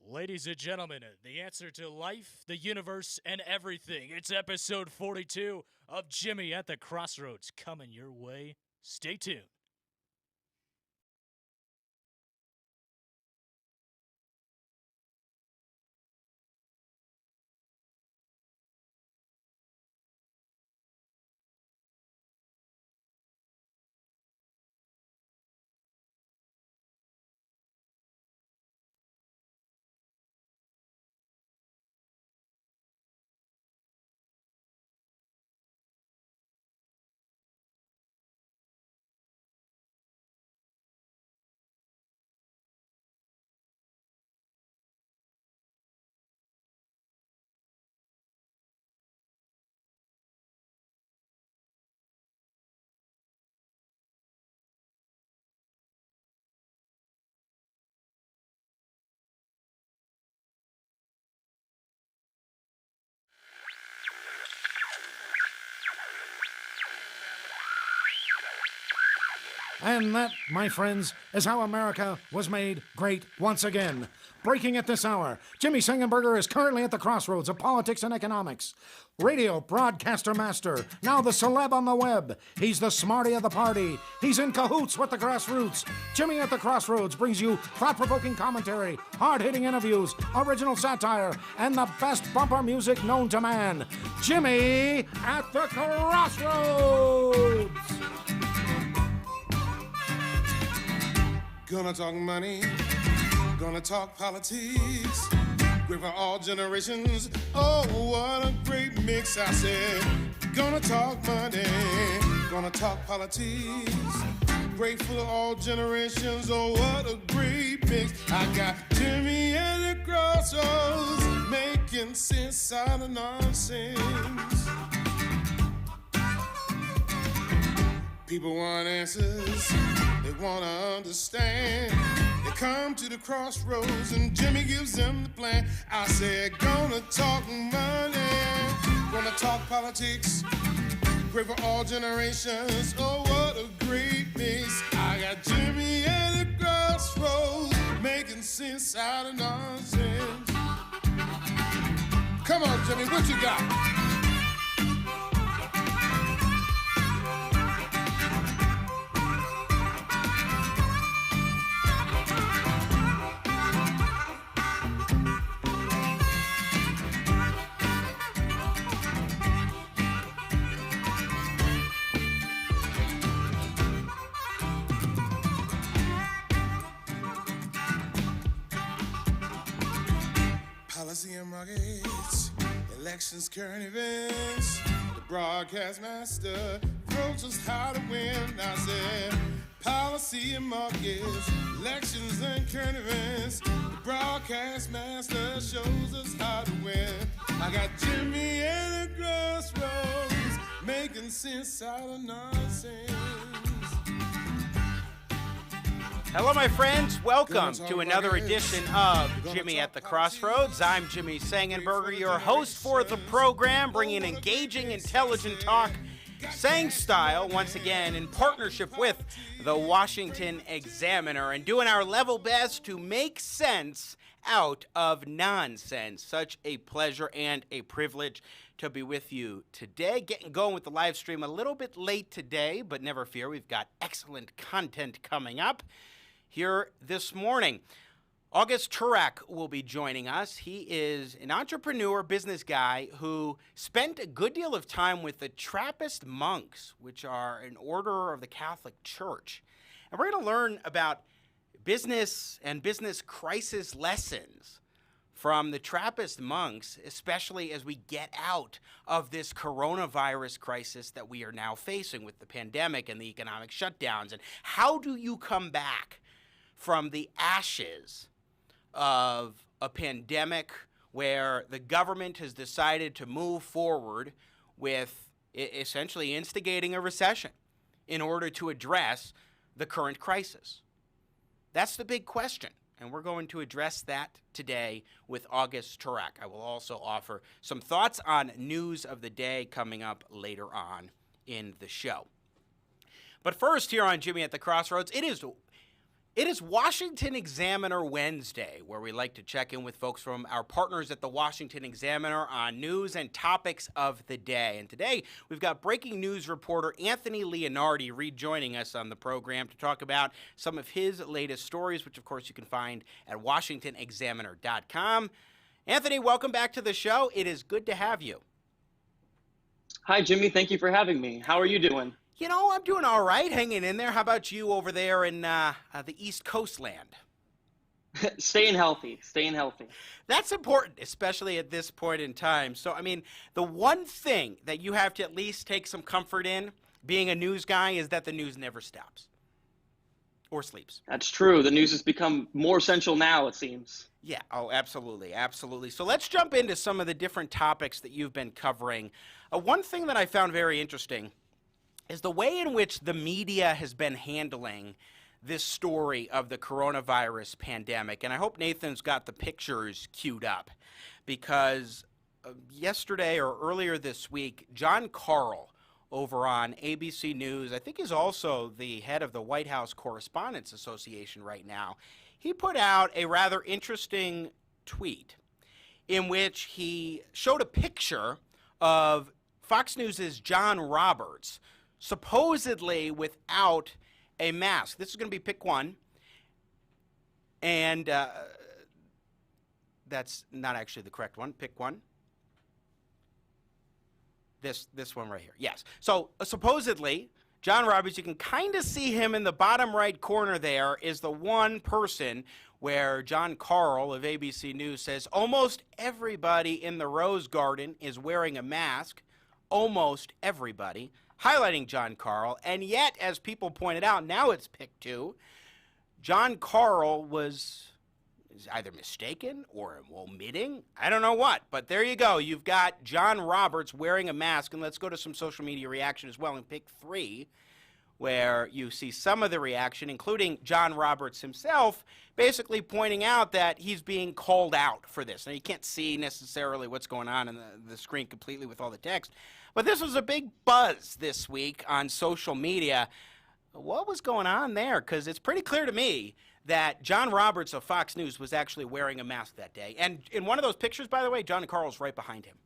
Ladies and gentlemen, the answer to life, the universe, and everything. It's episode 42 of Jimmy at the Crossroads coming your way. Stay tuned. And that, my friends, is how America was made great once again. Breaking at this hour, Jimmy Sengenberger is currently at the crossroads of politics and economics. Radio broadcaster master, now the celeb on the web. He's the smarty of the party. He's in cahoots with the grassroots. Jimmy at the Crossroads brings you thought-provoking commentary, hard-hitting interviews, original satire, and the best bumper music known to man. Jimmy at the Crossroads! Gonna talk money, gonna talk politics, great for all generations. Oh, what a great mix, I said. Gonna talk money, gonna talk politics, great for all generations. Oh, what a great mix. I got Jimmy at the Crossroads, making sense out of nonsense. People want answers, they want to understand. They come to the crossroads and Jimmy gives them the plan. I said, gonna talk money, gonna talk politics, great for all generations. Oh, what a great mix. I got Jimmy at the crossroads, making sense out of nonsense. Come on, Jimmy, what you got? Policy and markets, elections, current events. The broadcast master tells us how to win. I said, policy and markets, elections and current events. The broadcast master shows us how to win. I got Jimmy at the Crossroads, making sense out of nonsense. Hello, my friends. Welcome to another edition of Jimmy at the Crossroads. I'm Jimmy Sengenberger, your host for the program, bringing engaging, intelligent talk, Sang style, once again, in partnership with the Washington Examiner, and doing our level best to make sense out of nonsense. Such a pleasure and a privilege to be with you today. Getting going with the live stream a little bit late today, but never fear, we've got excellent content coming up here this morning. August Turak will be joining us. He is an entrepreneur, business guy who spent a good deal of time with the Trappist Monks, which are an order of the Catholic Church. And we're going to learn about business and business crisis lessons from the Trappist Monks, especially as we get out of this coronavirus crisis that we are now facing with the pandemic and the economic shutdowns. And how do you come back from the ashes of a pandemic where the government has decided to move forward with essentially instigating a recession in order to address the current crisis? That's the big question, and we're going to address that today with August Turak. I will also offer some thoughts on news of the day coming up later on in the show. But first, here on Jimmy at the Crossroads, it is It is Washington Examiner Wednesday, where we like to check in with folks from our partners at the Washington Examiner on news and topics of the day. And today, we've got breaking news reporter Anthony Leonardi rejoining us on the program to talk about some of his latest stories, which, of course, you can find at WashingtonExaminer.com. Anthony, welcome back to the show. It is good to have you. Hi, Jimmy. Thank you for having me. How are you doing? You know, I'm doing all right, hanging in there. How about you over there in the East Coast land? Staying healthy. That's important, especially at this point in time. So, I mean, the one thing that you have to at least take some comfort in, being a news guy, is that the news never stops or sleeps. That's true. The news has become more essential now, it seems. Yeah, oh, absolutely, absolutely. So let's jump into some of the different topics that you've been covering. One thing that I found very interesting is the way in which the media has been handling this story of the coronavirus pandemic. And I hope Nathan's got the pictures queued up, because yesterday or earlier this week, John Karl over on ABC News, I think he's also the head of the White House Correspondents Association right now, he put out a rather interesting tweet in which he showed a picture of Fox News' John Roberts, supposedly without a mask. This is going to be pick one. And that's not actually the correct one. Pick one. This one right here. Yes. So supposedly, John Roberts, you can kind of see him in the bottom right corner there, is the one person where John Karl of ABC News says almost everybody in the Rose Garden is wearing a mask. Almost everybody, highlighting John Karl. And yet, as people pointed out, now it's pick two, John Karl was either mistaken or omitting. I don't know what, but there you go. You've got John Roberts wearing a mask, and let's go to some social media reaction as well in pick three, where you see some of the reaction, including John Roberts himself, basically pointing out that he's being called out for this. Now, you can't see necessarily what's going on in the screen completely with all the text, but this was a big buzz this week on social media. What was going on there? Because it's pretty clear to me that John Roberts of Fox News was actually wearing a mask that day. And in one of those pictures, by the way, John Karl's right behind him.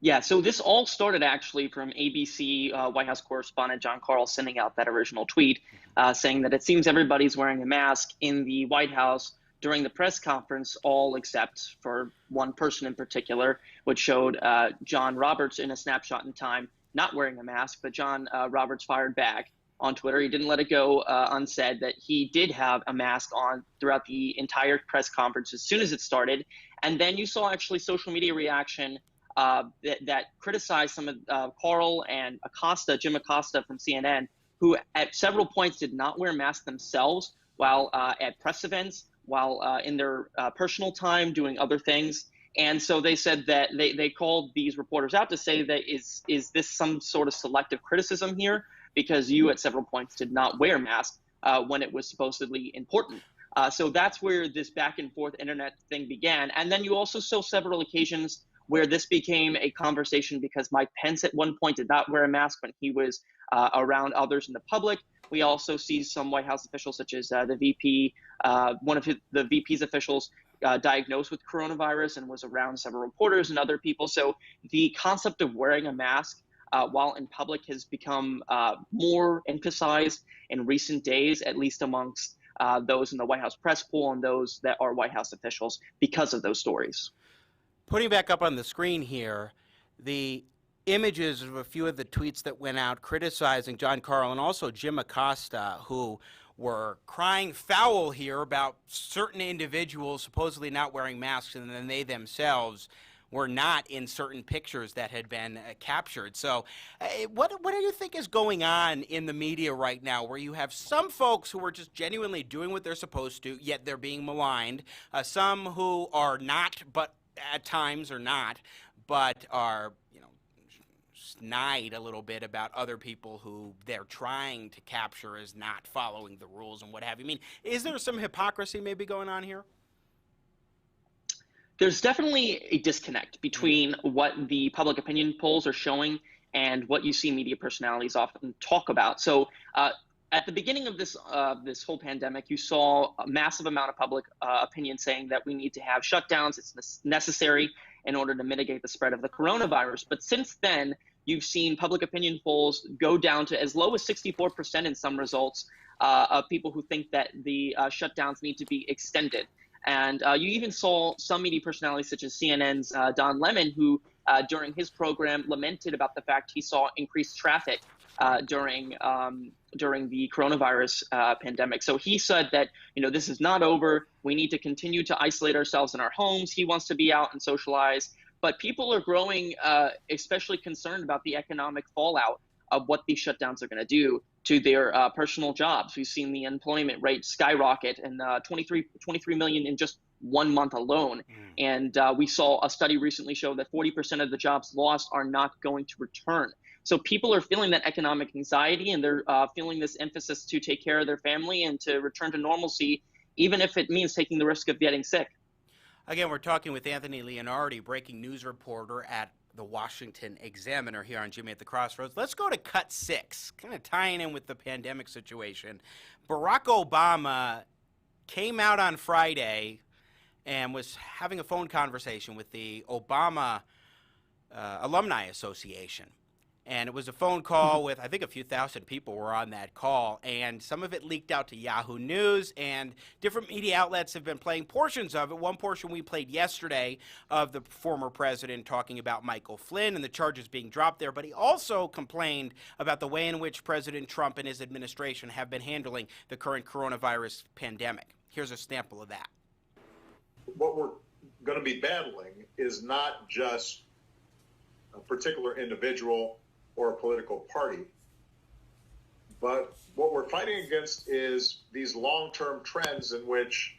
Yeah, so this all started actually from ABC White House correspondent John Karl sending out that original tweet saying that it seems everybody's wearing a mask in the White House during the press conference, all except for one person in particular, which showed John Roberts in a snapshot in time not wearing a mask. But John Roberts fired back on Twitter. He didn't let it go unsaid that he did have a mask on throughout the entire press conference as soon as it started. And then you saw actually social media reaction that criticized some of Karl and Jim Acosta from CNN, who at several points did not wear masks themselves while at press events, while in their personal time doing other things. And so they said that they called these reporters out to say that is this some sort of selective criticism here, because you at several points did not wear masks when it was supposedly important. So that's where this back and forth internet thing began. And then you also saw several occasions where this became a conversation because Mike Pence at one point did not wear a mask when he was around others in the public. We also see some White House officials, such as the VP, one of the VP's officials diagnosed with coronavirus and was around several reporters and other people. So the concept of wearing a mask while in public has become more emphasized in recent days, at least amongst those in the White House press pool and those that are White House officials, because of those stories. Putting back up on the screen here, the images of a few of the tweets that went out criticizing John Karl and also Jim Acosta, who were crying foul here about certain individuals supposedly not wearing masks, and then they themselves were not in certain pictures that had been captured. So what do you think is going on in the media right now, where you have some folks who are just genuinely doing what they're supposed to, yet they're being maligned, some who are not, but at times are not, but are, snide a little bit about other people who they're trying to capture as not following the rules and what have you? I mean, is there some hypocrisy maybe going on here? There's definitely a disconnect between what the public opinion polls are showing and what you see media personalities often talk about. So at the beginning of this whole pandemic, you saw a massive amount of public opinion saying that we need to have shutdowns. It's necessary in order to mitigate the spread of the coronavirus. But since then, you've seen public opinion polls go down to as low as 64% in some results of people who think that the shutdowns need to be extended. And you even saw some media personalities such as CNN's Don Lemon, who during his program lamented about the fact he saw increased traffic during the coronavirus pandemic. So he said that, this is not over. We need to continue to isolate ourselves in our homes. He wants to be out and socialize. But people are growing especially concerned about the economic fallout of what these shutdowns are going to do to their personal jobs. We've seen the unemployment rate skyrocket, and 23 million in just 1 month alone. And we saw a study recently show that 40% of the jobs lost are not going to return. So people are feeling that economic anxiety, and they're feeling this emphasis to take care of their family and to return to normalcy, even if it means taking the risk of getting sick. Again, we're talking with Anthony Leonardi, breaking news reporter at the Washington Examiner here on Jimmy at the Crossroads. Let's go to cut 6, kind of tying in with the pandemic situation. Barack Obama came out on Friday and was having a phone conversation with the Obama Alumni Association. And it was a phone call with, I think, a few thousand people were on that call. And some of it leaked out to Yahoo News, and different media outlets have been playing portions of it. One portion we played yesterday of the former president talking about Michael Flynn and the charges being dropped there. But he also complained about the way in which President Trump and his administration have been handling the current coronavirus pandemic. Here's a sample of that. What we're going to be battling is not just a particular individual or a political party, but what we're fighting against is these long-term trends in which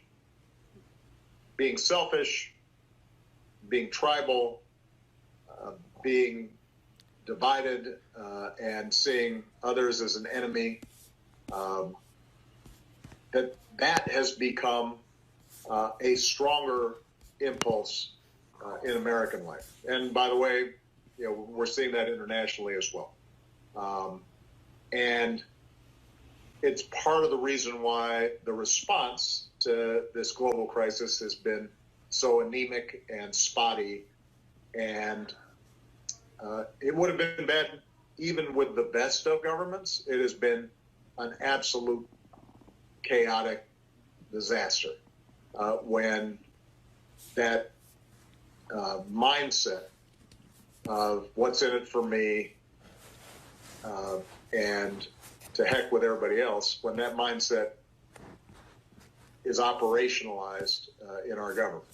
being selfish, being tribal, being divided, and seeing others as an enemy, that has become a stronger impulse in American life. And by the way, we're seeing that internationally as well. And it's part of the reason why the response to this global crisis has been so anemic and spotty. And it would have been bad even with the best of governments. It has been an absolute chaotic disaster when that mindset of what's in it for me and to heck with everybody else, when that mindset is operationalized in our government.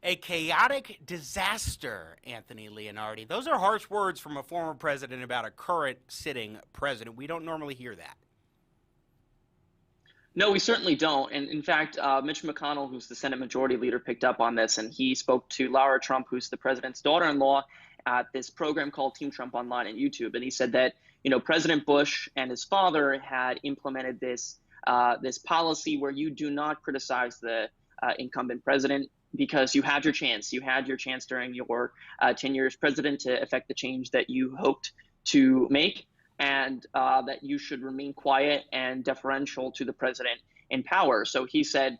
A chaotic disaster, Anthony Leonardi. Those are harsh words from a former president about a current sitting president. We don't normally hear that. No, we certainly don't. And in fact, Mitch McConnell, who's the Senate Majority Leader, picked up on this, and he spoke to Lara Trump, who's the president's daughter-in-law, at this program called Team Trump Online on YouTube. And he said that, President Bush and his father had implemented this policy where you do not criticize the incumbent president because you had your chance. You had your chance during your tenure as president to effect the change that you hoped to make, and that you should remain quiet and deferential to the president in power. So he said,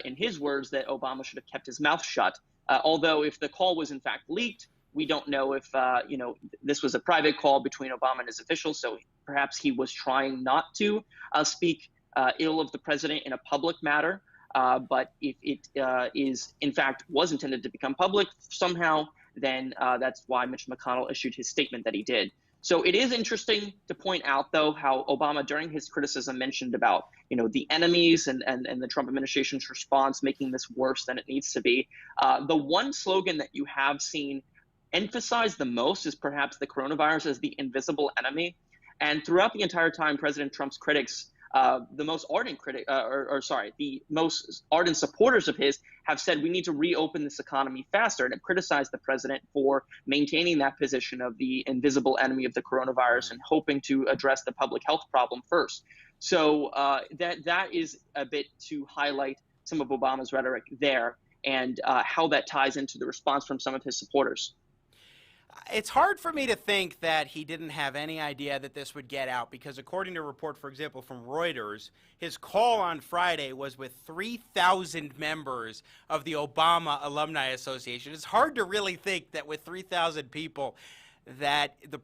in his words, that Obama should have kept his mouth shut. Although if the call was in fact leaked, we don't know if, this was a private call between Obama and his officials, so perhaps he was trying not to speak ill of the president in a public matter. But if it was intended to become public somehow, then that's why Mitch McConnell issued his statement that he did. So it is interesting to point out, though, how Obama, during his criticism, mentioned about, the enemies and the Trump administration's response making this worse than it needs to be. The one slogan that you have seen emphasized the most is perhaps the coronavirus as the invisible enemy. And throughout the entire time, President Trump's critics, the most ardent supporters of his have said we need to reopen this economy faster, and have criticized the president for maintaining that position of the invisible enemy of the coronavirus and hoping to address the public health problem first. So that is a bit to highlight some of Obama's rhetoric there and how that ties into the response from some of his supporters. It's hard for me to think that he didn't have any idea that this would get out, because according to a report, for example, from Reuters, his call on Friday was with 3,000 members of the Obama Alumni Association. It's hard to really think that with 3,000 people that the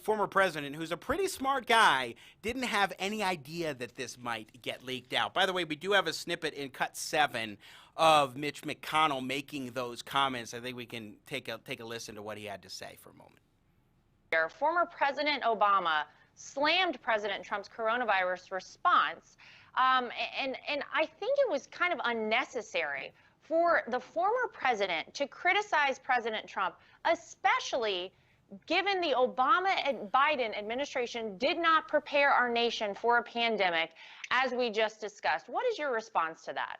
former president, who's a pretty smart guy, didn't have any idea that this might get leaked out. By the way, we do have a snippet in cut 7 of Mitch McConnell making those comments. I think we can take a listen to what he had to say for a moment. Former President Obama slammed President Trump's coronavirus response, and I think it was kind of unnecessary for the former president to criticize President Trump, especially given the Obama and Biden administration did not prepare our nation for a pandemic, as we just discussed. What is your response to that?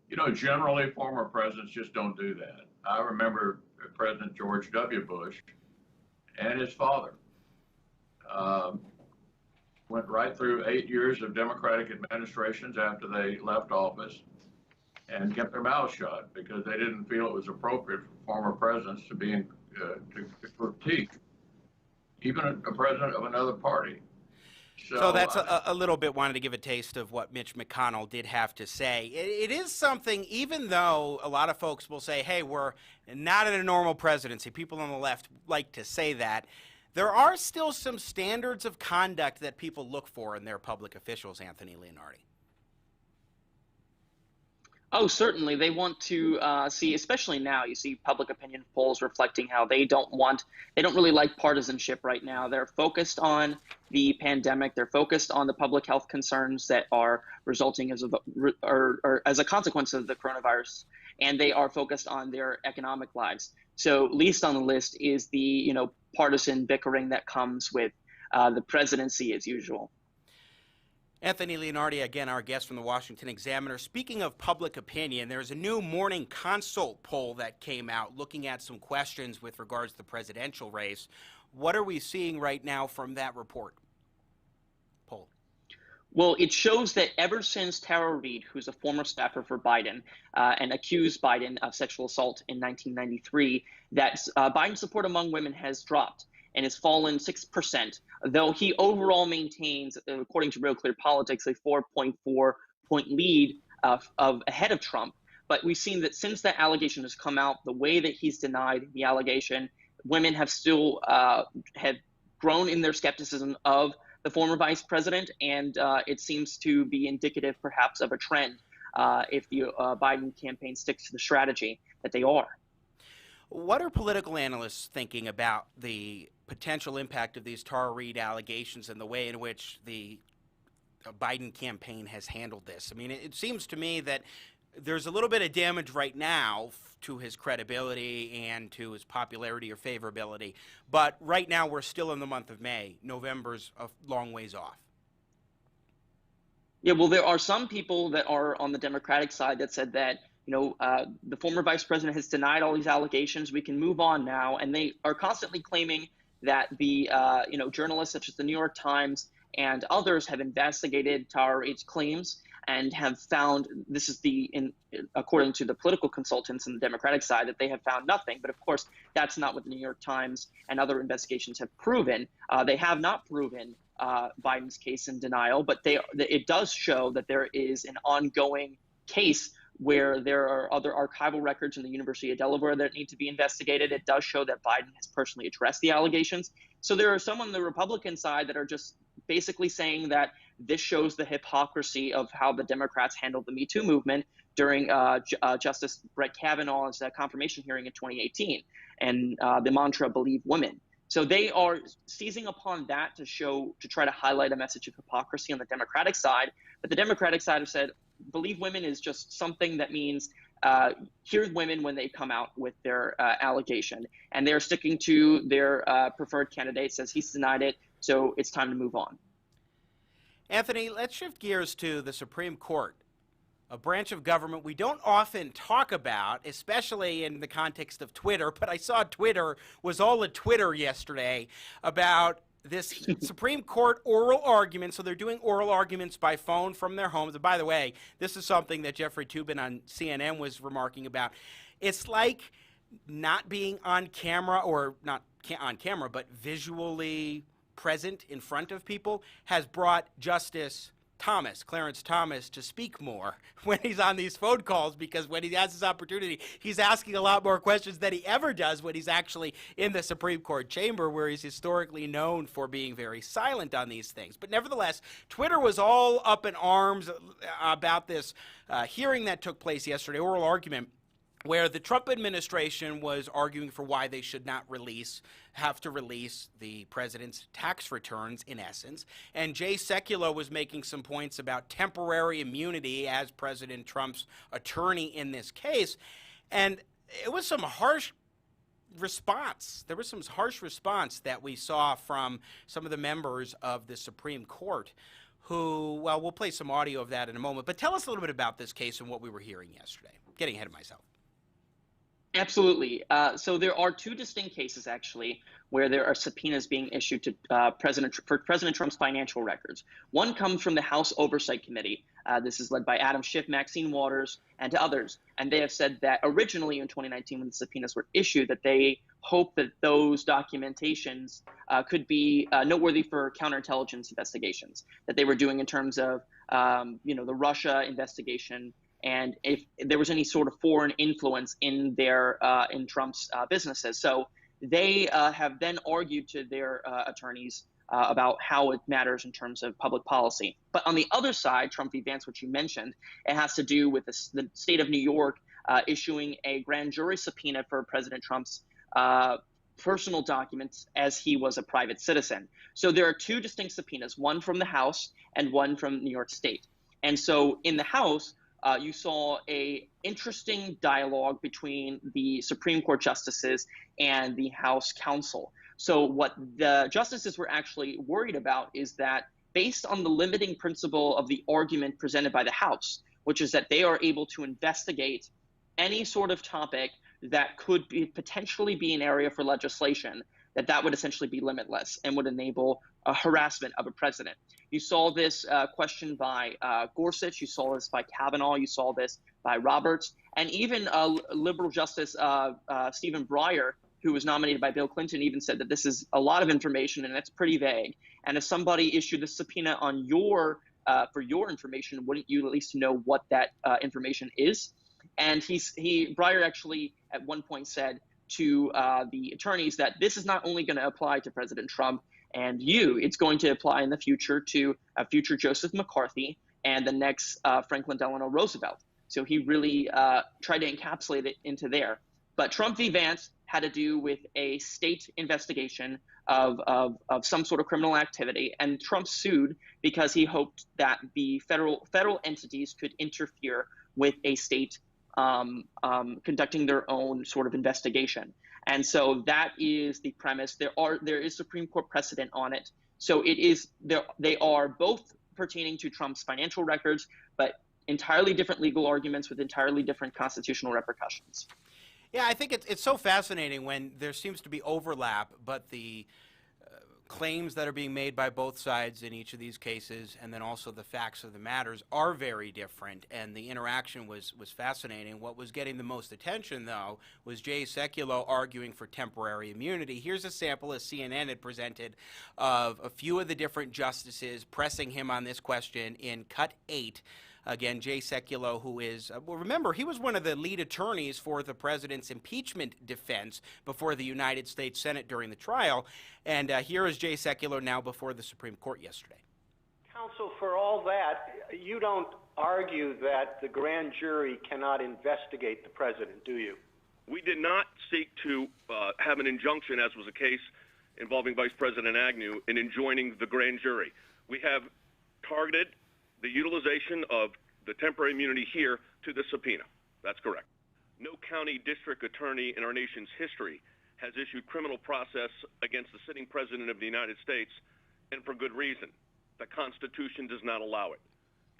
You know, generally former presidents just don't do that. I remember President George W. Bush and his father went right through 8 years of Democratic administrations after they left office and kept their mouths shut because they didn't feel it was appropriate for former presidents to be to critique even a president of another party. So that's a little bit, wanted to give a taste of what Mitch McConnell did have to say. It is something, even though a lot of folks will say, hey, we're not in a normal presidency. People on the left like to say that. There are still some standards of conduct that people look for in their public officials, Anthony Leonardi. Oh, certainly. They want to see, especially now, you see public opinion polls reflecting how they don't really like partisanship right now. They're focused on the pandemic. They're focused on the public health concerns that are resulting as a consequence of the coronavirus. And they are focused on their economic lives. So least on the list is the, partisan bickering that comes with the presidency as usual. Anthony Leonardi, again, our guest from the Washington Examiner. Speaking of public opinion, there's a new Morning Consult poll that came out looking at some questions with regards to the presidential race. What are we seeing right now from that report? Poll. Well, it shows that ever since Tara Reade, who's a former staffer for Biden and accused Biden of sexual assault in 1993, that Biden's support among women has dropped and has fallen 6%, though he overall maintains, according to Real Clear Politics, a 4.4-point lead ahead of Trump. But we've seen that since that allegation has come out, the way that he's denied the allegation, women have still have grown in their skepticism of the former vice president, and it seems to be indicative perhaps of a trend if the Biden campaign sticks to the strategy that they are. What are political analysts thinking about the potential impact of these Tara Reade allegations and the way in which the Biden campaign has handled this? I mean, it seems to me that there's a little bit of damage right now to his credibility and to his popularity or favorability. But right now we're still in the month of May. November's a long ways off. Yeah, well, there are some people that are on the Democratic side that said that, the former vice president has denied all these allegations. We can move on now. And they are constantly claiming that the, journalists such as the New York Times and others have investigated Tara Reade's claims and have found, this is according to the political consultants in the Democratic side, that they have found nothing. But of course, that's not what the New York Times and other investigations have proven. They have not proven Biden's case in denial, but it does show that there is an ongoing case where there are other archival records in the University of Delaware that need to be investigated. It does show that Biden has personally addressed the allegations. So there are some on the Republican side that are just basically saying that this shows the hypocrisy of how the Democrats handled the Me Too movement during Justice Brett Kavanaugh's confirmation hearing in 2018 and the mantra, believe women. So they are seizing upon that to try to highlight a message of hypocrisy on the Democratic side. But the Democratic side have said, believe women is just something that means hear women when they come out with their allegation. And they're sticking to their preferred candidate, says he's denied it, so it's time to move on. Anthony, let's shift gears to the Supreme Court, a branch of government we don't often talk about, especially in the context of Twitter, but I saw Twitter was all a Twitter yesterday about this Supreme Court oral argument. So they're doing oral arguments by phone from their homes. And by the way, this is something that Jeffrey Toobin on CNN was remarking about. It's like not being on camera, or not on camera, but visually present in front of people, has brought Justice Clarence Thomas, to speak more when he's on these phone calls, because when he has his opportunity, he's asking a lot more questions than he ever does when he's actually in the Supreme Court chamber, where he's historically known for being very silent on these things. But nevertheless, Twitter was all up in arms about this hearing that took place yesterday, oral argument, where the Trump administration was arguing for why they should not have to release the president's tax returns, in essence. And Jay Sekulow was making some points about temporary immunity as President Trump's attorney in this case. And it was some harsh response. There was some harsh response that we saw from some of the members of the Supreme Court who, well, we'll play some audio of that in a moment. But tell us a little bit about this case and what we were hearing yesterday. Getting ahead of myself. Absolutely. So there are two distinct cases, actually, where there are subpoenas being issued to President Trump's financial records. One comes from the House Oversight Committee. This is led by Adam Schiff, Maxine Waters, and others. And they have said that originally in 2019, when the subpoenas were issued, that they hope that those documentations could be noteworthy for counterintelligence investigations that they were doing in terms of, the Russia investigation, and if there was any sort of foreign influence in in Trump's businesses. So they have then argued to their attorneys about how it matters in terms of public policy. But on the other side, Trump v. Vance, which you mentioned, it has to do with the state of New York issuing a grand jury subpoena for President Trump's personal documents as he was a private citizen. So there are two distinct subpoenas, one from the House and one from New York State. And so in the House, you saw a interesting dialogue between the Supreme Court justices and the House counsel. So what the justices were actually worried about is that, based on the limiting principle of the argument presented by the House, which is that they are able to investigate any sort of topic that could potentially be an area for legislation, that would essentially be limitless and would enable harassment of a president. You saw this question by Gorsuch. You saw this by Kavanaugh. You saw this by Roberts. And even liberal Justice Stephen Breyer, who was nominated by Bill Clinton, even said that this is a lot of information and it's pretty vague. And if somebody issued a subpoena on for your information, wouldn't you at least know what that information is? And Breyer actually at one point said to the attorneys that this is not only going to apply to President Trump and it's going to apply in the future to future Joseph McCarthy and the next Franklin Delano Roosevelt. So he really tried to encapsulate it into there. But Trump v. Vance had to do with a state investigation of some sort of criminal activity, and Trump sued because he hoped that the federal entities could interfere with a state conducting their own sort of investigation. And so that is the premise. There is Supreme Court precedent on it. So they are both pertaining to Trump's financial records, but entirely different legal arguments with entirely different constitutional repercussions. Yeah, I think it's so fascinating when there seems to be overlap, but the claims that are being made by both sides in each of these cases, and then also the facts of the matters, are very different, and the interaction was fascinating. What was getting the most attention, though, was Jay Sekulow arguing for temporary immunity. Here's a sample, as CNN had presented, of a few of the different justices pressing him on this question in Cut 8. Again, Jay Sekulow, who is, remember, he was one of the lead attorneys for the president's impeachment defense before the United States Senate during the trial. And here is Jay Sekulow now before the Supreme Court yesterday. Counsel, for all that, you don't argue that the grand jury cannot investigate the president, do you? We did not seek to have an injunction, as was the case involving Vice President Agnew, in enjoining the grand jury. We have targeted the utilization of the temporary immunity here to the subpoena. That's correct. No county district attorney in our nation's history has issued criminal process against the sitting president of the United States, and for good reason. The Constitution does not allow it.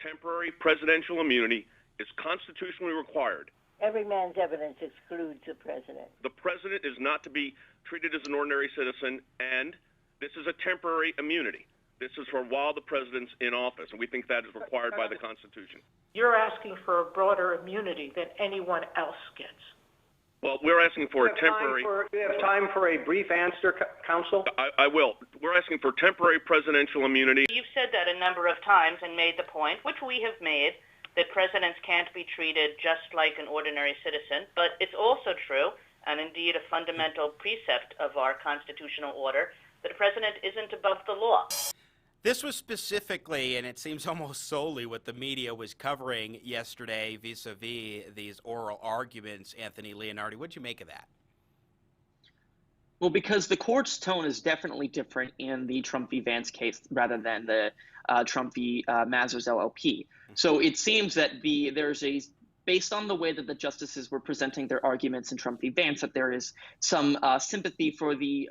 Temporary presidential immunity is constitutionally required. Every man's evidence excludes the president. The president is not to be treated as an ordinary citizen, and this is a temporary immunity. This is for while the president's in office, and we think that is required by the Constitution. You're asking for a broader immunity than anyone else gets. Well, we're asking for a temporary... We have time for a brief answer, Counsel? I will. We're asking for temporary presidential immunity. You've said that a number of times and made the point, which we have made, that presidents can't be treated just like an ordinary citizen. But it's also true, and indeed a fundamental precept of our constitutional order, that a president isn't above the law. This was specifically, and it seems almost solely, what the media was covering yesterday vis-a-vis these oral arguments. Anthony Leonardi, what'd you make of that? Well, because the court's tone is definitely different in the Trump v. Vance case rather than the Trump v. Mazars LLP. So it seems that based on the way that the justices were presenting their arguments in Trump v. Vance, that there is some sympathy for the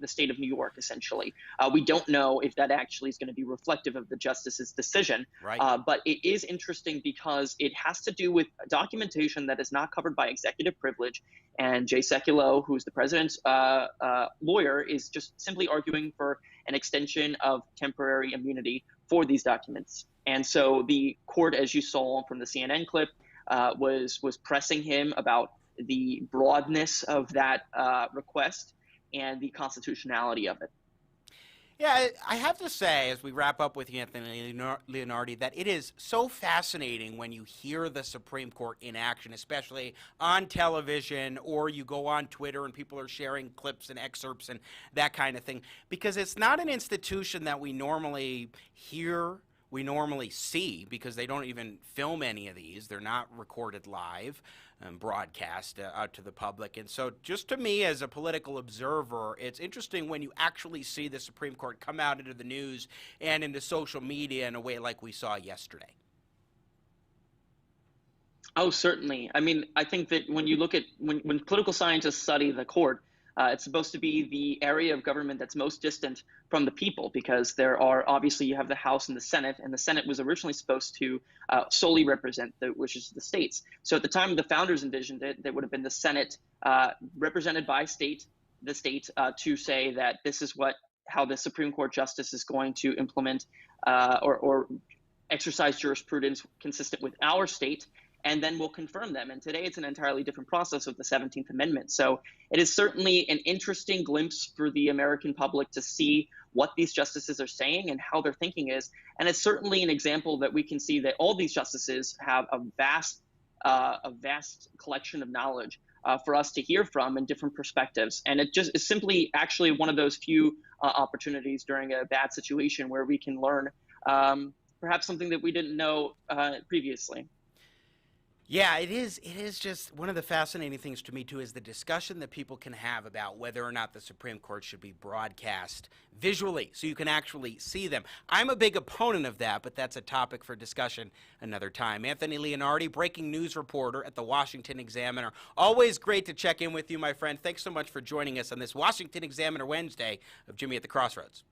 state of New York, essentially. We don't know if that actually is going to be reflective of the justice's decision. Right. But it is interesting because it has to do with documentation that is not covered by executive privilege. And Jay Sekulow, who's the president's lawyer, is just simply arguing for an extension of temporary immunity for these documents. And so the court, as you saw from the CNN clip, was pressing him about the broadness of that request and the constitutionality of it. Yeah, I have to say, as we wrap up with you, Anthony Leonardi, that it is so fascinating when you hear the Supreme Court in action, especially on television, or you go on Twitter and people are sharing clips and excerpts and that kind of thing, because it's not an institution that we normally hear, we normally see, because they don't even film any of these. They're not recorded live and broadcast out to the public. And so just to me as a political observer, it's interesting when you actually see the Supreme Court come out into the news and into social media in a way like we saw yesterday. Oh, certainly. I mean, I think that when you look at when political scientists study the court, it's supposed to be the area of government that's most distant from the people, because there are obviously you have the House and the Senate was originally supposed to solely represent which is the states. So at the time the founders envisioned it, there would have been the Senate represented by the state to say that this is how the Supreme Court justice is going to implement or exercise jurisprudence consistent with our state, and then we'll confirm them. And today it's an entirely different process with the 17th Amendment. So it is certainly an interesting glimpse for the American public to see what these justices are saying and how their thinking is. And it's certainly an example that we can see that all these justices have a vast collection of knowledge for us to hear from in different perspectives. And it just is simply actually one of those few opportunities during a bad situation where we can learn perhaps something that we didn't know previously. Yeah, it is just one of the fascinating things to me, too, is the discussion that people can have about whether or not the Supreme Court should be broadcast visually so you can actually see them. I'm a big opponent of that, but that's a topic for discussion another time. Anthony Leonardi, breaking news reporter at the Washington Examiner. Always great to check in with you, my friend. Thanks so much for joining us on this Washington Examiner Wednesday of Jimmy at the Crossroads.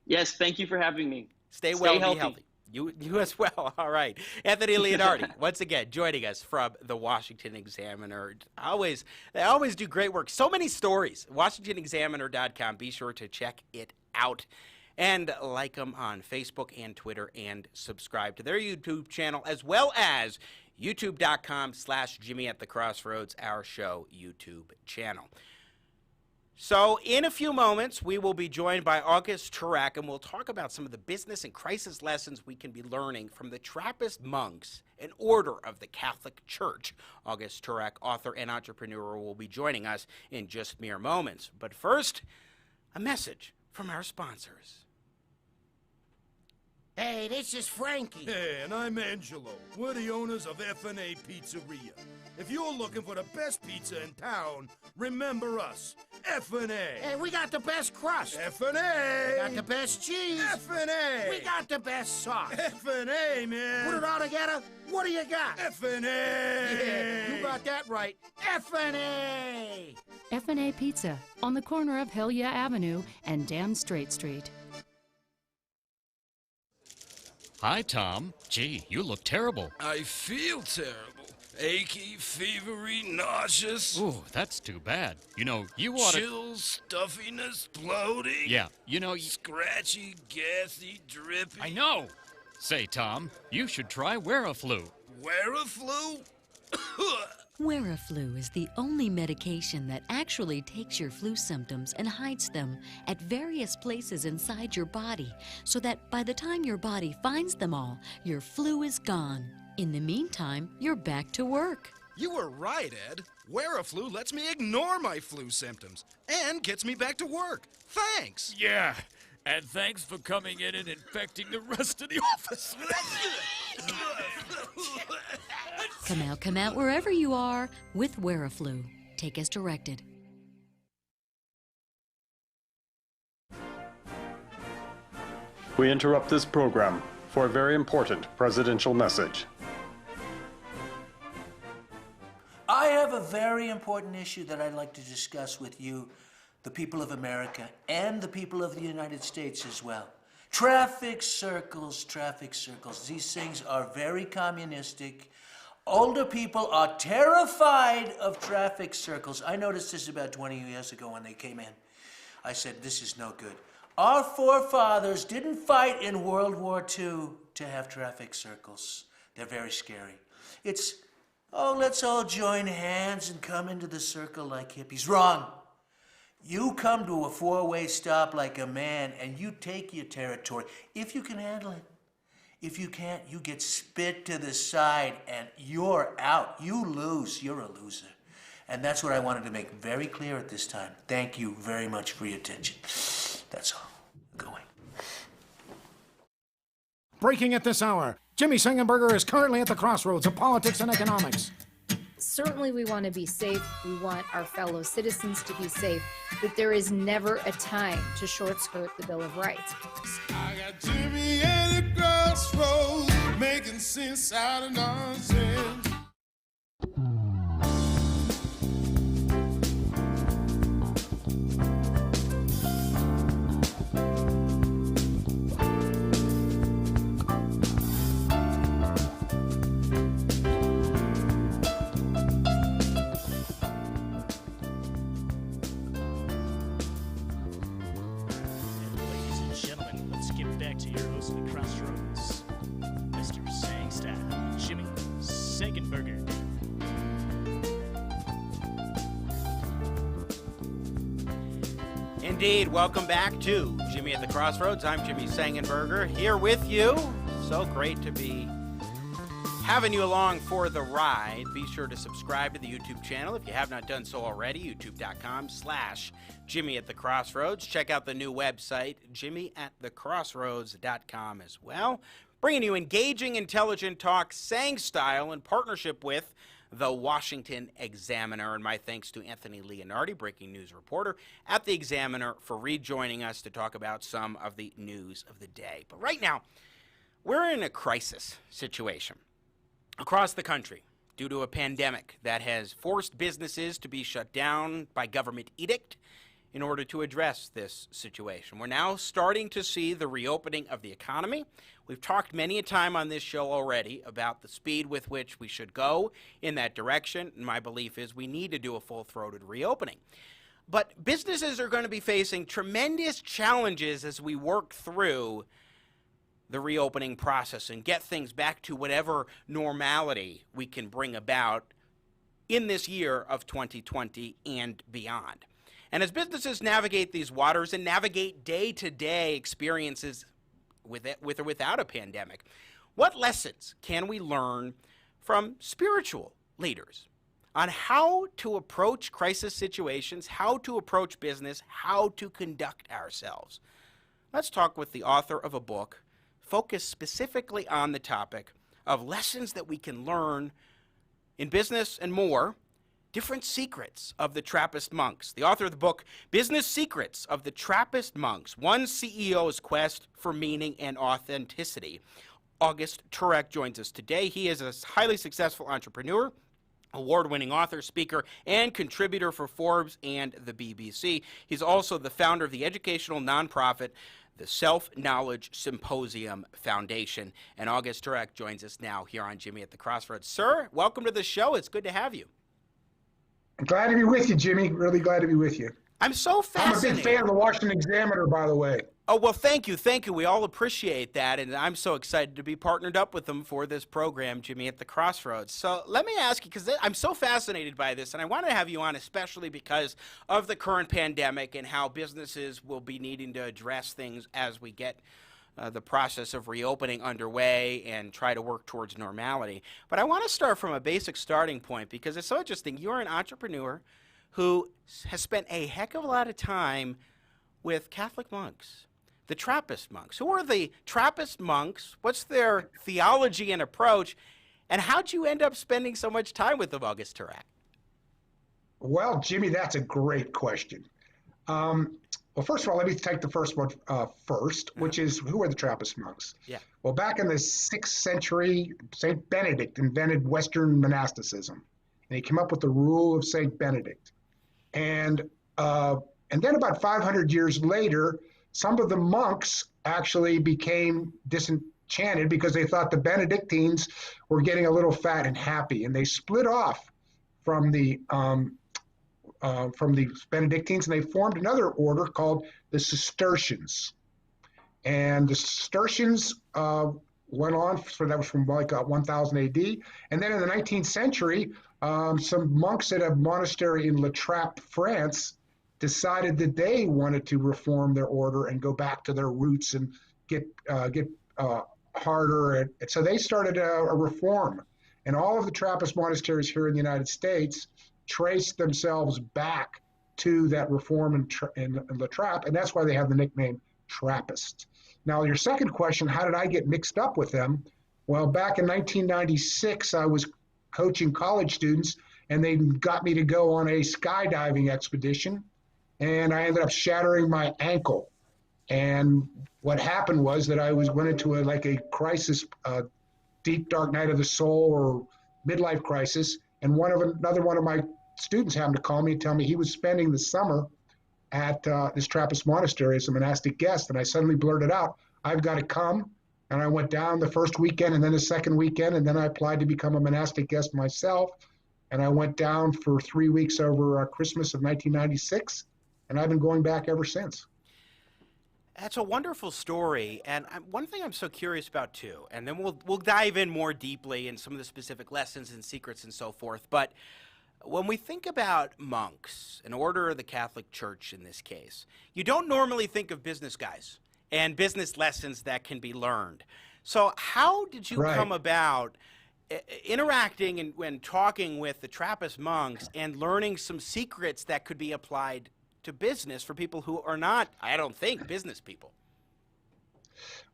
Yes, thank you for having me. Stay well and be healthy. You as well. All right. Anthony Leonardi, once again, joining us from the Washington Examiner. They always do great work. So many stories. WashingtonExaminer.com. Be sure to check it out. And like them on Facebook and Twitter, and subscribe to their YouTube channel, as well as youtube.com/Jimmy at the Crossroads, our show YouTube channel. So in a few moments, we will be joined by August Turak, and we'll talk about some of the business and crisis lessons we can be learning from the Trappist Monks, an order of the Catholic Church. August Turak, author and entrepreneur, will be joining us in just mere moments. But first, a message from our sponsors. Hey, this is Frankie. Hey, and I'm Angelo. We're the owners of F&A Pizzeria. If you're looking for the best pizza in town, remember us, F&A. Hey, we got the best crust. F&A. We got the best cheese. F&A. We got the best sauce. F&A, man. Put it all together, what do you got? F&A. Yeah, you got that right. F&A. F&A Pizza on the corner of Hill Avenue and Dan Straight Street. Hi, Tom. Gee, you look terrible. I feel terrible. Achy, fevery, nauseous. Ooh, that's too bad. You know, you ought to... Chills, stuffiness, bloating. Yeah, you know... Scratchy, gassy, drippy. I know. Say, Tom, you should try Wear-a-Flu. Wear-a-Flu? Theraflu is the only medication that actually takes your flu symptoms and hides them at various places inside your body, so that by the time your body finds them all, your flu is gone. In the meantime, you're back to work. You were right, Ed. Theraflu lets me ignore my flu symptoms and gets me back to work. Thanks. Yeah, and thanks for coming in and infecting the rest of the office. Come out wherever you are with Theraflu. Take as directed. We interrupt this program for a very important presidential message. I have a very important issue that I'd like to discuss with you, the people of America, and the people of the United States as well. Traffic circles, traffic circles. These things are very communistic. Older people are terrified of traffic circles. I noticed this about 20 years ago when they came in. I said, this is no good. Our forefathers didn't fight in World War II to have traffic circles. They're very scary. It's, oh, let's all join hands and come into the circle like hippies. Wrong. You come to a four-way stop like a man and you take your territory, if you can handle it. If you can't, you get spit to the side and you're out. You lose. You're a loser. And that's what I wanted to make very clear at this time. Thank you very much for your attention. That's all. Going. Breaking at this hour, Jimmy Sengenberger is currently at the crossroads of politics and economics. Certainly we want to be safe. We want our fellow citizens to be safe. But there is never a time to short-skirt the Bill of Rights. I got Jimmy at the crossroads, making sense out of nonsense. Indeed, welcome back to Jimmy at the Crossroads. I'm Jimmy Sengenberger, here with you. So great to be having you along for the ride. Be sure to subscribe to the YouTube channel if you have not done so already, youtube.com/Jimmy at the Crossroads. Check out the new website, jimmyatthecrossroads.com as well. Bringing you engaging, intelligent talk, saying style in partnership with the Washington Examiner. And my thanks to Anthony Leonardi, breaking news reporter at the Examiner, for rejoining us to talk about some of the news of the day. But right now, we're in a crisis situation across the country due to a pandemic that has forced businesses to be shut down by government edict in order to address this situation. We're now starting to see the reopening of the economy. We've talked many a time on this show already about the speed with which we should go in that direction, and my belief is we need to do a full-throated reopening. But businesses are going to be facing tremendous challenges as we work through the reopening process and get things back to whatever normality we can bring about in this year of 2020 and beyond. And as businesses navigate these waters and navigate day-to-day experiences with or without a pandemic, what lessons can we learn from spiritual leaders on how to approach crisis situations, how to approach business, how to conduct ourselves? Let's talk with the author of a book focused specifically on the topic of lessons that we can learn in business and more, different secrets of the Trappist Monks. The author of the book, Business Secrets of the Trappist Monks, One CEO's Quest for Meaning and Authenticity. August Turak joins us today. He is a highly successful entrepreneur, award-winning author, speaker, and contributor for Forbes and the BBC. He's also the founder of the educational nonprofit, the Self-Knowledge Symposium Foundation. And August Turak joins us now here on Jimmy at the Crossroads. Sir, welcome to the show. It's good to have you. I'm glad to be with you, Jimmy. Really glad to be with you. I'm so fascinated. I'm a big fan of the Washington Examiner, by the way. Oh, well, thank you. Thank you. We all appreciate that. And I'm so excited to be partnered up with them for this program, Jimmy at the Crossroads. So let me ask you, because I'm so fascinated by this, and I want to have you on especially because of the current pandemic and how businesses will be needing to address things as we get the process of reopening underway and try to work towards normality. But I want to start from a basic starting point because it's so interesting. You're an entrepreneur who has spent a heck of a lot of time with Catholic monks. The Trappist monks. Who are the Trappist monks? What's their theology and approach? And how'd you end up spending so much time with them, August Turak? Well, Jimmy, that's a great question. Well, first of all, let me take the first one first, which is, who are the Trappist monks? Yeah. Well, back in the 6th century, St. Benedict invented Western monasticism. And he came up with the rule of St. Benedict. And then about 500 years later, some of the monks actually became disenchanted because they thought the Benedictines were getting a little fat and happy, and they split off from the Benedictines, and they formed another order called the Cistercians. And the Cistercians went on, so that was from like 1000 AD. And then in the 19th century, some monks at a monastery in La Trappe, France, decided that they wanted to reform their order and go back to their roots and get harder. And so they started a reform. And all of the Trappist monasteries here in the United States traced themselves back to that reform in La Trappe, and that's why they have the nickname Trappist. Now, your second question, how did I get mixed up with them? Well, back in 1996, I was coaching college students, and they got me to go on a skydiving expedition. And I ended up shattering my ankle. And what happened was that I went into a crisis, deep dark night of the soul or midlife crisis. And another one of my students happened to call me and tell me he was spending the summer at this Trappist monastery as a monastic guest. And I suddenly blurted out, I've got to come. And I went down the first weekend and then the second weekend. And then I applied to become a monastic guest myself. And I went down for 3 weeks over Christmas of 1996. And I've been going back ever since. That's a wonderful story. And one thing I'm so curious about, too, and then we'll dive in more deeply in some of the specific lessons and secrets and so forth. But when we think about monks, an order of the Catholic Church in this case, you don't normally think of business guys and business lessons that can be learned. So how did you come about interacting and when talking with the Trappist monks and learning some secrets that could be applied to business for people who are not, I don't think, business people?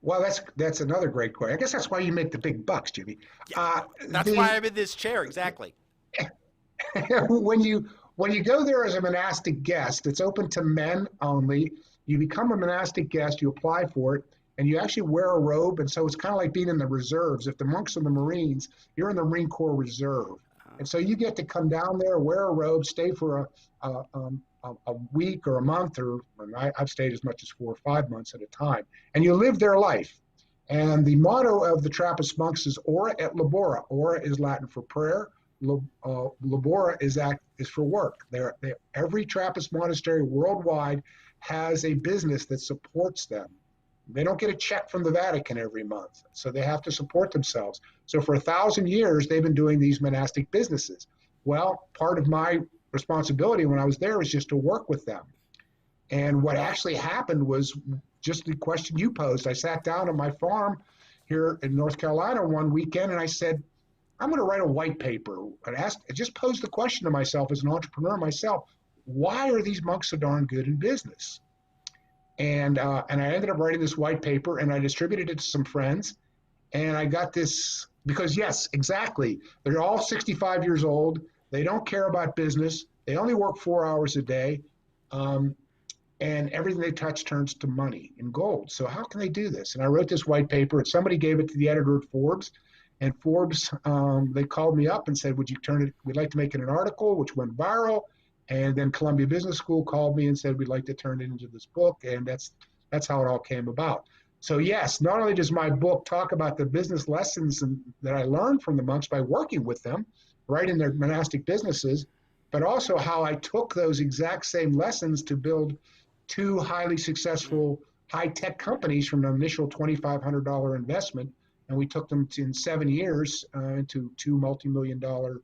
Well, that's another great question. I guess that's why you make the big bucks, Jimmy. That's why I'm in this chair, exactly. When you go there as a monastic guest, it's open to men only. You become a monastic guest, you apply for it, and you actually wear a robe. And so it's kind of like being in the reserves. If the monks are the Marines, you're in the Marine Corps Reserve. And so you get to come down there, wear a robe, stay for a week or a month, or I've stayed as much as 4 or 5 months at a time, and you live their life. And the motto of the Trappist monks is ora et labora. Ora is Latin for prayer. Labora is for work. Every Trappist monastery worldwide has a business that supports them. They don't get a check from the Vatican every month, so they have to support themselves. So for 1,000 years, they've been doing these monastic businesses. Well, part of my responsibility when I was there was just to work with them. And what actually happened was just the question you posed. I sat down at my farm here in North Carolina one weekend, and I said, I'm going to write a white paper. I just posed the question to myself as an entrepreneur myself, why are these monks so darn good in business? And I ended up writing this white paper, and I distributed it to some friends. And I got this, because yes, exactly. They're all 65 years old. They don't care about business. They only work 4 hours a day. And everything they touch turns to money and gold. So how can they do this? And I wrote this white paper, and somebody gave it to the editor of Forbes. And Forbes, they called me up and said, we'd like to make it an article, which went viral. And then Columbia Business School called me and said, we'd like to turn it into this book. And that's how it all came about. So yes, not only does my book talk about the business lessons that I learned from the monks by working with them, right in their monastic businesses, but also how I took those exact same lessons to build 2 highly successful high-tech companies from an initial $2,500 investment, and we took them in 7 years into 2 multi-million-dollar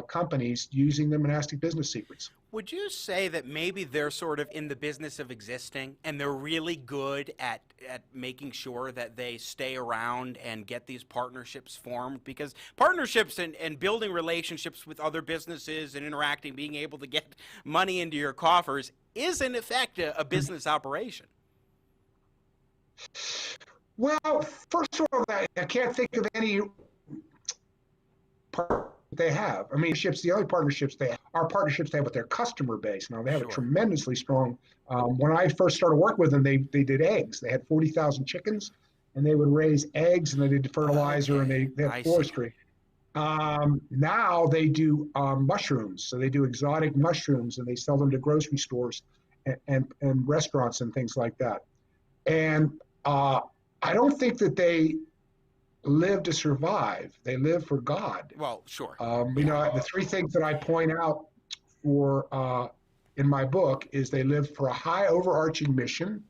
companies using the monastic business secrets. Would you say that maybe they're sort of in the business of existing and they're really good at making sure that they stay around and get these partnerships formed? Because partnerships and building relationships with other businesses and interacting, being able to get money into your coffers is in effect a business operation. Well, first of all, I can't think of any partnership they have. I mean, the only partnerships they have are partnerships they have with their customer base. Now, they have a tremendously strong, when I first started working with them, they did eggs. They had 40,000 chickens, and they would raise eggs, and they did fertilizer, and they had forestry. Now they do mushrooms. So they do exotic mushrooms, and they sell them to grocery stores and restaurants and things like that. And I don't think that they live to survive. They live for God. Well, sure. The 3 things that I point out for in my book is they live for a high overarching mission,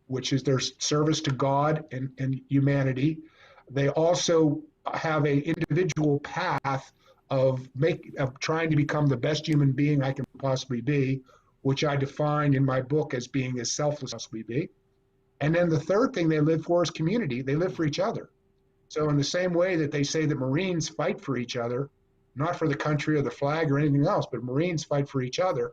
which is their service to God and humanity. They also have an individual path of trying to become the best human being I can possibly be, which I define in my book as being as selfless as possibly be. And then the third thing they live for is community. They live for each other. So in the same way that they say that Marines fight for each other, not for the country or the flag or anything else, but Marines fight for each other,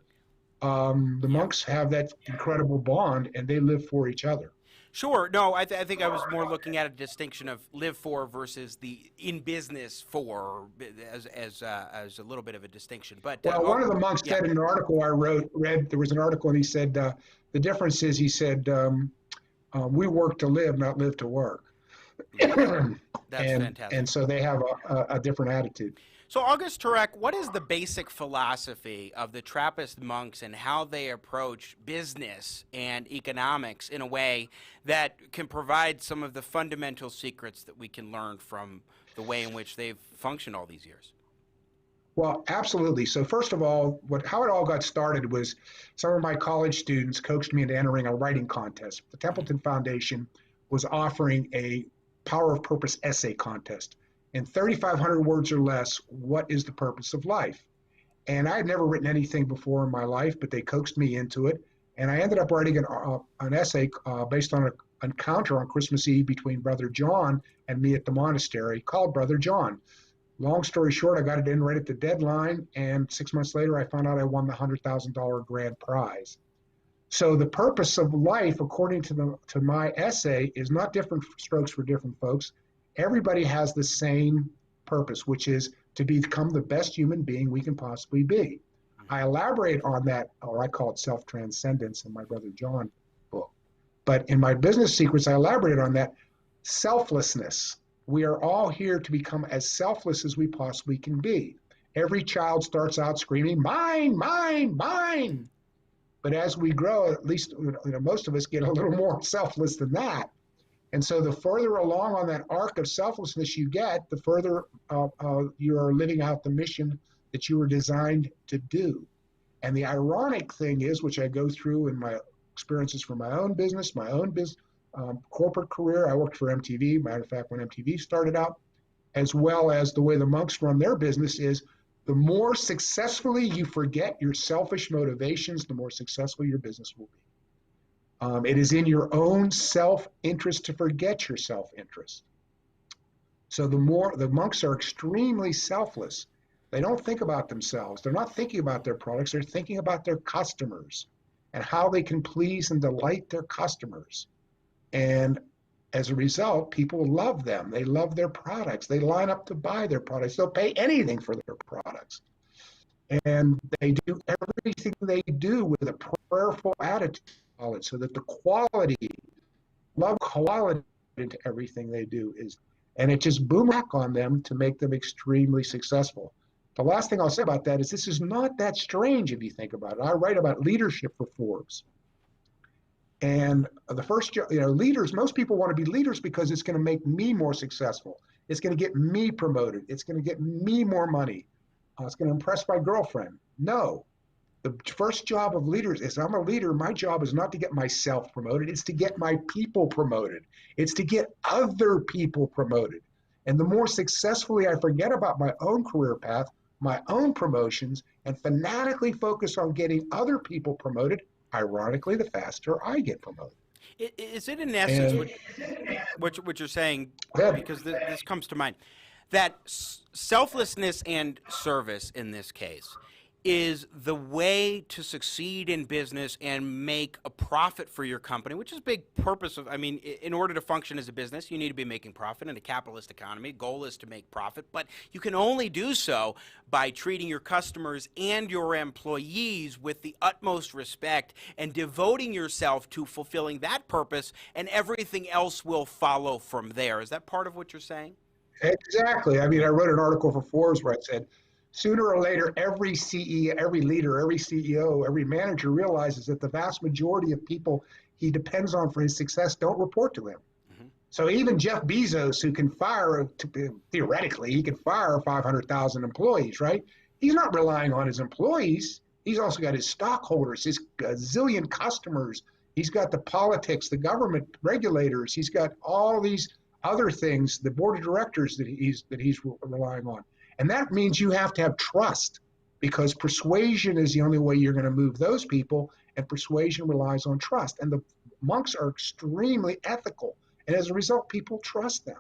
the monks have that incredible bond, and they live for each other. Sure. No, I think I was more looking at a distinction of live for versus the in business for as a little bit of a distinction. But one of the monks said in an article I read, there was an article, and he said the difference is, he said, we work to live, not live to work. That's fantastic. And so they have a different attitude. So August Turak, what is the basic philosophy of the Trappist monks and how they approach business and economics in a way that can provide some of the fundamental secrets that we can learn from the way in which they've functioned all these years? Well, absolutely. So first of all, how it all got started was some of my college students coaxed me into entering a writing contest. The Templeton Foundation was offering a Power of Purpose essay contest. In 3,500 words or less, what is the purpose of life? And I had never written anything before in my life, but they coaxed me into it. And I ended up writing an essay based on an encounter on Christmas Eve between Brother John and me at the monastery called Brother John. Long story short, I got it in right at the deadline, and 6 months later, I found out I won the $100,000 grand prize. So the purpose of life, according to my essay, is not different strokes for different folks. Everybody has the same purpose, which is to become the best human being we can possibly be. I elaborate on that, or I call it self-transcendence in my Brother John book. But in my business secrets, I elaborate on that selflessness. We are all here to become as selfless as we possibly can be. Every child starts out screaming, mine, mine, mine. But as we grow, at least most of us get a little more selfless than that. And so the further along on that arc of selflessness you get, the further you are living out the mission that you were designed to do. And the ironic thing is, which I go through in my experiences from my own business, corporate career. I worked for MTV. Matter of fact, when MTV started out, as well as the way the monks run their business is, the more successfully you forget your selfish motivations, the more successful your business will be. It is in your own self-interest to forget your self-interest. So the monks are extremely selfless. They don't think about themselves. They're not thinking about their products. They're thinking about their customers and how they can please and delight their customers. And as a result, people love them. They love their products. They line up to buy their products. They'll pay anything for their products. And they do everything they do with a prayerful attitude, so that the quality into everything they do is, and it just boom back on them to make them extremely successful. The last thing I'll say about that is this is not that strange if you think about it. I write about leadership for Forbes. And the first, leaders, most people want to be leaders because it's going to make me more successful. It's going to get me promoted. It's going to get me more money. It's going to impress my girlfriend. No, The first job of leaders is, I'm a leader, my job is not to get myself promoted, it's to get my people promoted. It's to get other people promoted. And the more successfully I forget about my own career path, my own promotions, and fanatically focus on getting other people promoted, ironically, the faster I get promoted. Is it in essence what you're saying, because this comes to mind, that selflessness and service in this case is the way to succeed in business and make a profit for your company, which is a big purpose of, I mean, in order to function as a business, you need to be making profit. In a capitalist economy, goal is to make profit, but you can only do so by treating your customers and your employees with the utmost respect and devoting yourself to fulfilling that purpose, and everything else will follow from there. Is that part of what you're saying? Exactly. I mean, I wrote an article for Forbes where I said, sooner or later, every CEO, every leader, every CEO, every manager realizes that the vast majority of people he depends on for his success don't report to him. Mm-hmm. So even Jeff Bezos, who can fire, theoretically, he can fire 500,000 employees, right? He's not relying on his employees. He's also got his stockholders, his gazillion customers. He's got the politics, the government regulators. He's got all these other things, the board of directors that he's relying on. And that means you have to have trust, because persuasion is the only way you're going to move those people, and persuasion relies on trust. And the monks are extremely ethical, and as a result, people trust them.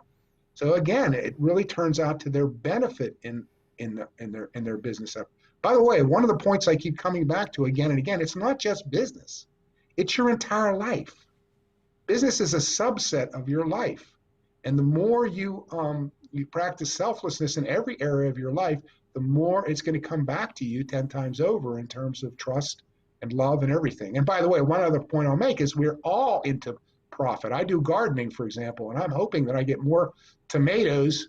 So again, it really turns out to their benefit in their business effort. By the way, one of the points I keep coming back to again and again, it's not just business; it's your entire life. Business is a subset of your life, and the more you practice selflessness in every area of your life, the more it's going to come back to you 10 times over in terms of trust and love and everything. And by the way, one other point I'll make is we're all into profit. I do gardening, for example, and I'm hoping that I get more tomatoes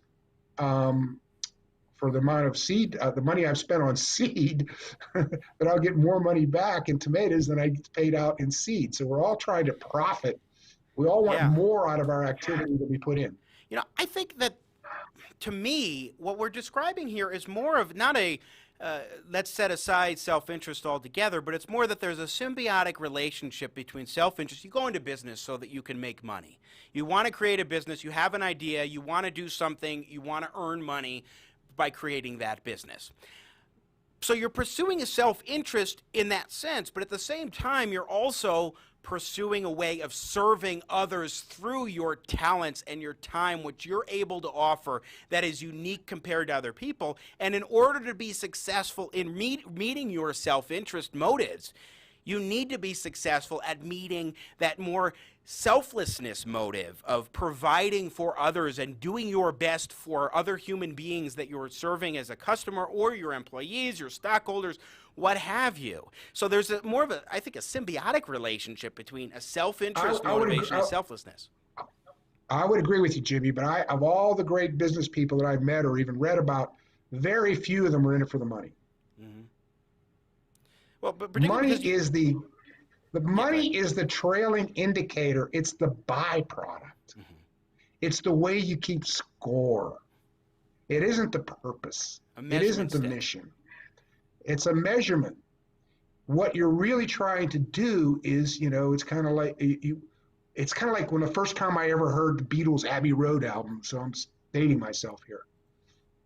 for the amount of seed, the money I've spent on seed, that I'll get more money back in tomatoes than I get paid out in seed. So we're all trying to profit. We all want more out of our activity than we put in. You know, I think that, to me, what we're describing here is more of not a let's set aside self-interest altogether, but it's more that there's a symbiotic relationship between self-interest. You go into business so that you can make money. You want to create a business, you have an idea, you want to do something, you want to earn money by creating that business. So you're pursuing a self-interest in that sense, but at the same time, you're also pursuing a way of serving others through your talents and your time, which you're able to offer that is unique compared to other people. And in order to be successful in meeting your self-interest motives, you need to be successful at meeting that more selflessness motive of providing for others and doing your best for other human beings that you're serving as a customer, or your employees, your stockholders, what have you. So there's more of a, I think, a symbiotic relationship between a self-interest motivation and selflessness. I would agree with you, Jimmy, but of all the great business people that I've met or even read about, very few of them are in it for the money. Mm-hmm. Well, but money is the money is the trailing indicator. It's the byproduct. Mm-hmm. It's the way you keep score. It isn't the purpose. It isn't the mission. It's a measurement. What you're really trying to do is, it's kind of like it's kind of like when the first time I ever heard the Beatles' Abbey Road album. So I'm dating myself here.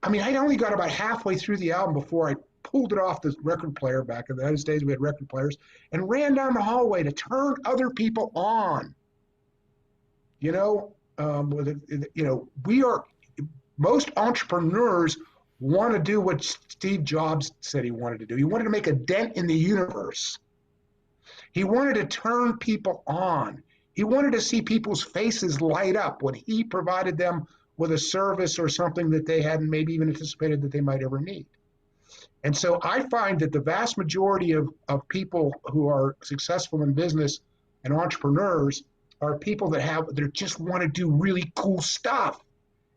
I mean, I only got about halfway through the album before I pulled it off the record player. Back in those days, we had record players, and ran down the hallway to turn other people on. We are, most entrepreneurs want to do what Steve Jobs said he wanted to do. He wanted to make a dent in the universe. He wanted to turn people on. He wanted to see people's faces light up when he provided them with a service or something that they hadn't maybe even anticipated that they might ever need. And so I find that the vast majority of people who are successful in business and entrepreneurs are people that just want to do really cool stuff.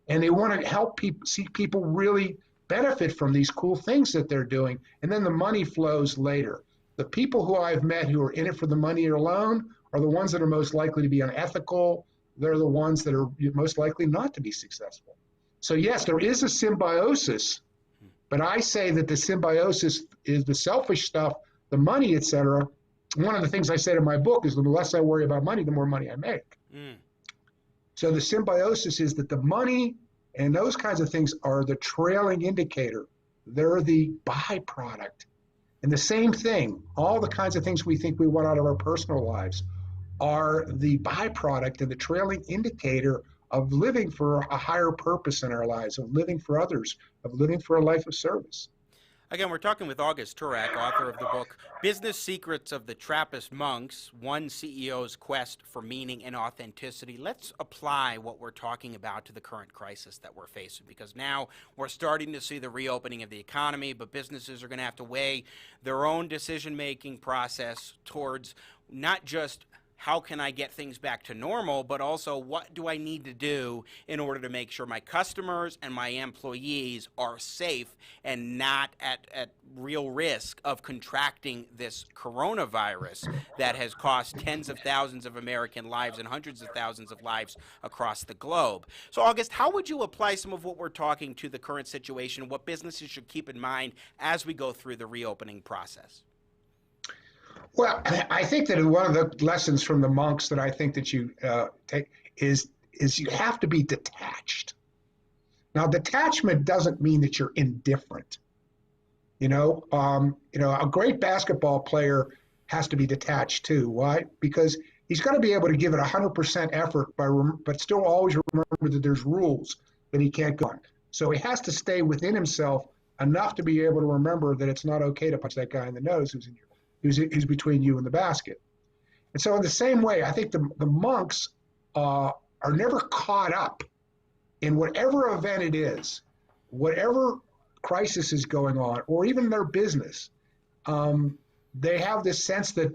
And they want to help people, see people really benefit from these cool things that they're doing. And then the money flows later. The people who I've met who are in it for the money alone are the ones that are most likely to be unethical. They're the ones that are most likely not to be successful. So yes, there is a symbiosis, but I say that the symbiosis is the selfish stuff the money, et cetera, one of the things I said in my book is the less I worry about money, the more money I make. So the symbiosis is that the money and those kinds of things are the trailing indicator. They're the byproduct. And the same thing, all the kinds of things we think we want out of our personal lives are the byproduct and the trailing indicator of living for a higher purpose in our lives, of living for others, of living for a life of service. Again, we're talking with August Turak, author of the book Business Secrets of the Trappist Monks, One CEO's Quest for Meaning and Authenticity. Let's apply what we're talking about to the current crisis that we're facing, because now we're starting to see the reopening of the economy, but businesses are going to have to weigh their own decision-making process towards not just how can I get things back to normal, but also what do I need to do in order to make sure my customers and my employees are safe and not at real risk of contracting this coronavirus that has cost tens of thousands of American lives and hundreds of thousands of lives across the globe. So, August, how would you apply some of what we're talking to the current situation, what businesses should keep in mind as we go through the reopening process? Well, I think that one of the lessons from the monks that I think that you take is you have to be detached. Now, detachment doesn't mean that you're indifferent. A great basketball player has to be detached too. Why? Because he's got to be able to give it 100% effort, but still always remember that there's rules that he can't go on. So he has to stay within himself enough to be able to remember that it's not okay to punch that guy in the nose who's between you and the basket. And so in the same way, I think the monks are never caught up in whatever event it is, whatever crisis is going on, or even their business. They have this sense that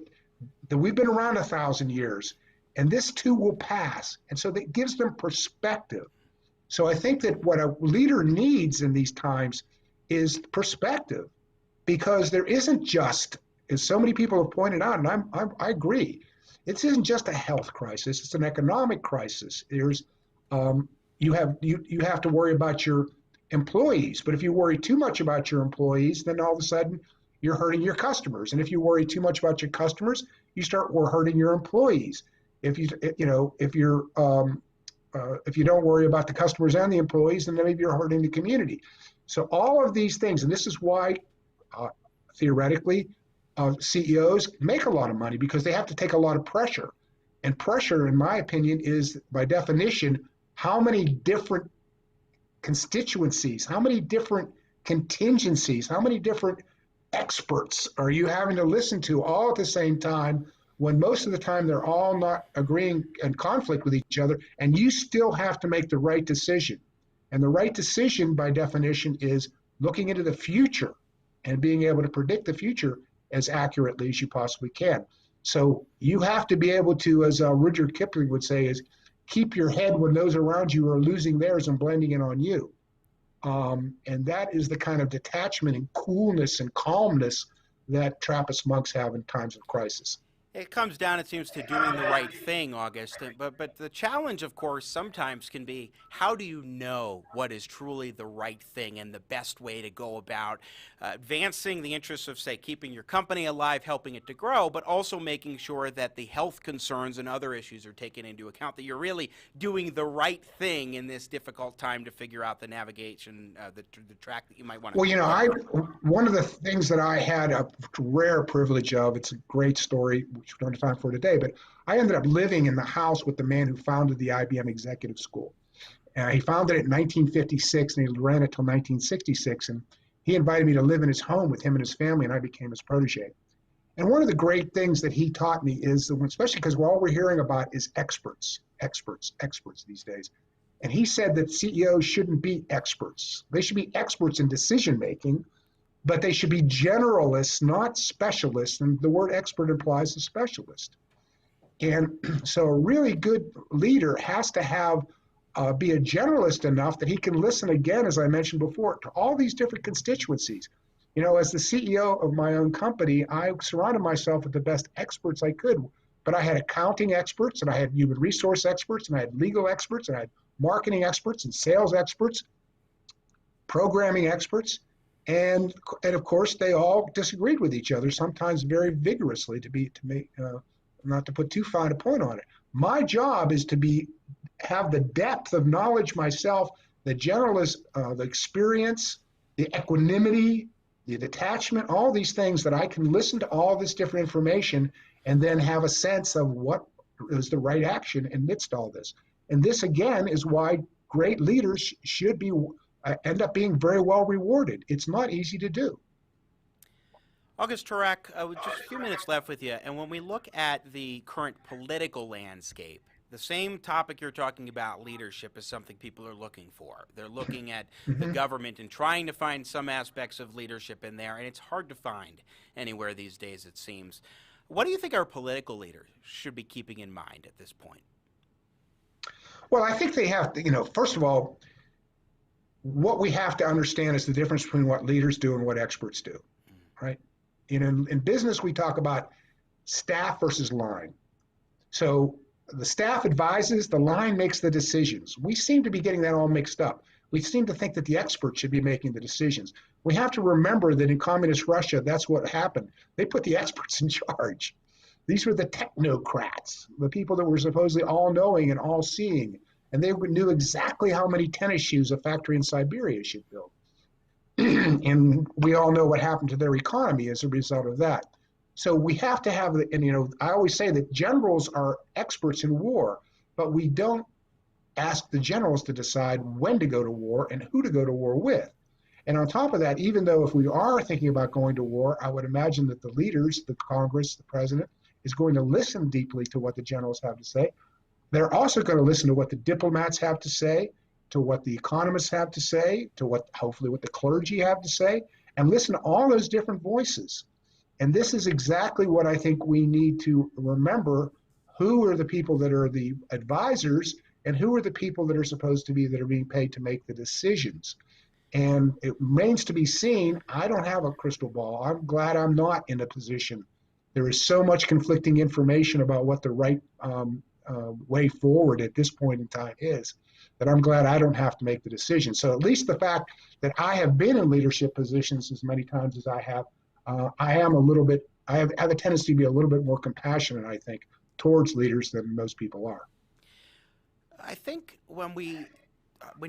we've been around 1,000 years, and this too will pass. And so that gives them perspective. So I think that what a leader needs in these times is perspective, because there isn't just, as so many people have pointed out, and I agree, it isn't just a health crisis; it's an economic crisis. There's you have to worry about your employees, but if you worry too much about your employees, then all of a sudden you're hurting your customers, and if you worry too much about your customers, you start hurting your employees. If you don't worry about the customers and the employees, then maybe you're hurting the community. So all of these things, and this is why theoretically. CEOs make a lot of money, because they have to take a lot of pressure. And pressure, in my opinion, is by definition, how many different constituencies, how many different contingencies, how many different experts are you having to listen to all at the same time, when most of the time they're all not agreeing and conflict with each other, and you still have to make the right decision. And the right decision, by definition, is looking into the future and being able to predict the future as accurately as you possibly can. So you have to be able to, as Rudyard Kipling would say, is keep your head when those around you are losing theirs and blending in on you. And that is the kind of detachment and coolness and calmness that Trappist monks have in times of crisis. It comes down, it seems, to doing the right thing, August. But the challenge, of course, sometimes can be, how do you know what is truly the right thing and the best way to go about advancing the interests of, say, keeping your company alive, helping it to grow, but also making sure that the health concerns and other issues are taken into account, that you're really doing the right thing in this difficult time to figure out the navigation, the track that you might want to take. Well, one of the things that I had a rare privilege of, it's a great story, which we don't have time for today, but I ended up living in the house with the man who founded the IBM Executive School. He founded it in 1956, and he ran it till 1966, and he invited me to live in his home with him and his family, and I became his protege. And one of the great things that he taught me is, that especially because all we're hearing about is experts these days. And he said that CEOs shouldn't be experts. They should be experts in decision-making, but they should be generalists, not specialists. And the word expert implies a specialist. And so a really good leader has to have be a generalist enough that he can listen, again, as I mentioned before, to all these different constituencies. As the CEO of my own company, I surrounded myself with the best experts I could. But I had accounting experts, and I had human resource experts, and I had legal experts, and I had marketing experts and sales experts, programming experts. And of course, they all disagreed with each other, sometimes very vigorously, not to put too fine a point on it. My job is to have the depth of knowledge myself, the the experience, the equanimity, the detachment, all these things that I can listen to all this different information and then have a sense of what is the right action amidst all this. And this, again, is why great leaders should end up being very well rewarded. It's not easy to do. August Turak, just a few minutes left with you. And when we look at the current political landscape, the same topic you're talking about, leadership, is something people are looking for. They're looking at the government and trying to find some aspects of leadership in there, and it's hard to find anywhere these days, it seems. What do you think our political leaders should be keeping in mind at this point? Well, I think they have to, first of all, what we have to understand is the difference between what leaders do and what experts do, right? In business, we talk about staff versus line. So the staff advises, the line makes the decisions. We seem to be getting that all mixed up. We seem to think that the experts should be making the decisions. We have to remember that in communist Russia, that's what happened. They put the experts in charge. These were the technocrats, the people that were supposedly all-knowing and all-seeing, and they knew exactly how many tennis shoes a factory in Siberia should build. And we all know what happened to their economy as a result of that. So we have to have, I always say that generals are experts in war, but we don't ask the generals to decide when to go to war and who to go to war with. And on top of that, even though if we are thinking about going to war, I would imagine that the leaders, the Congress, the president, is going to listen deeply to what the generals have to say. They're also going to listen to what the diplomats have to say, to what the economists have to say, to hopefully what the clergy have to say, and listen to all those different voices. And this is exactly what I think we need to remember: who are the people that are the advisors and who are the people that are being paid to make the decisions. And it remains to be seen. I don't have a crystal ball. I'm glad I'm not in a position. There is so much conflicting information about what the right way forward at this point in time is, that I'm glad I don't have to make the decision. So at least the fact that I have been in leadership positions as many times as I have, I have a tendency to be a little bit more compassionate, I think, towards leaders than most people are. I think when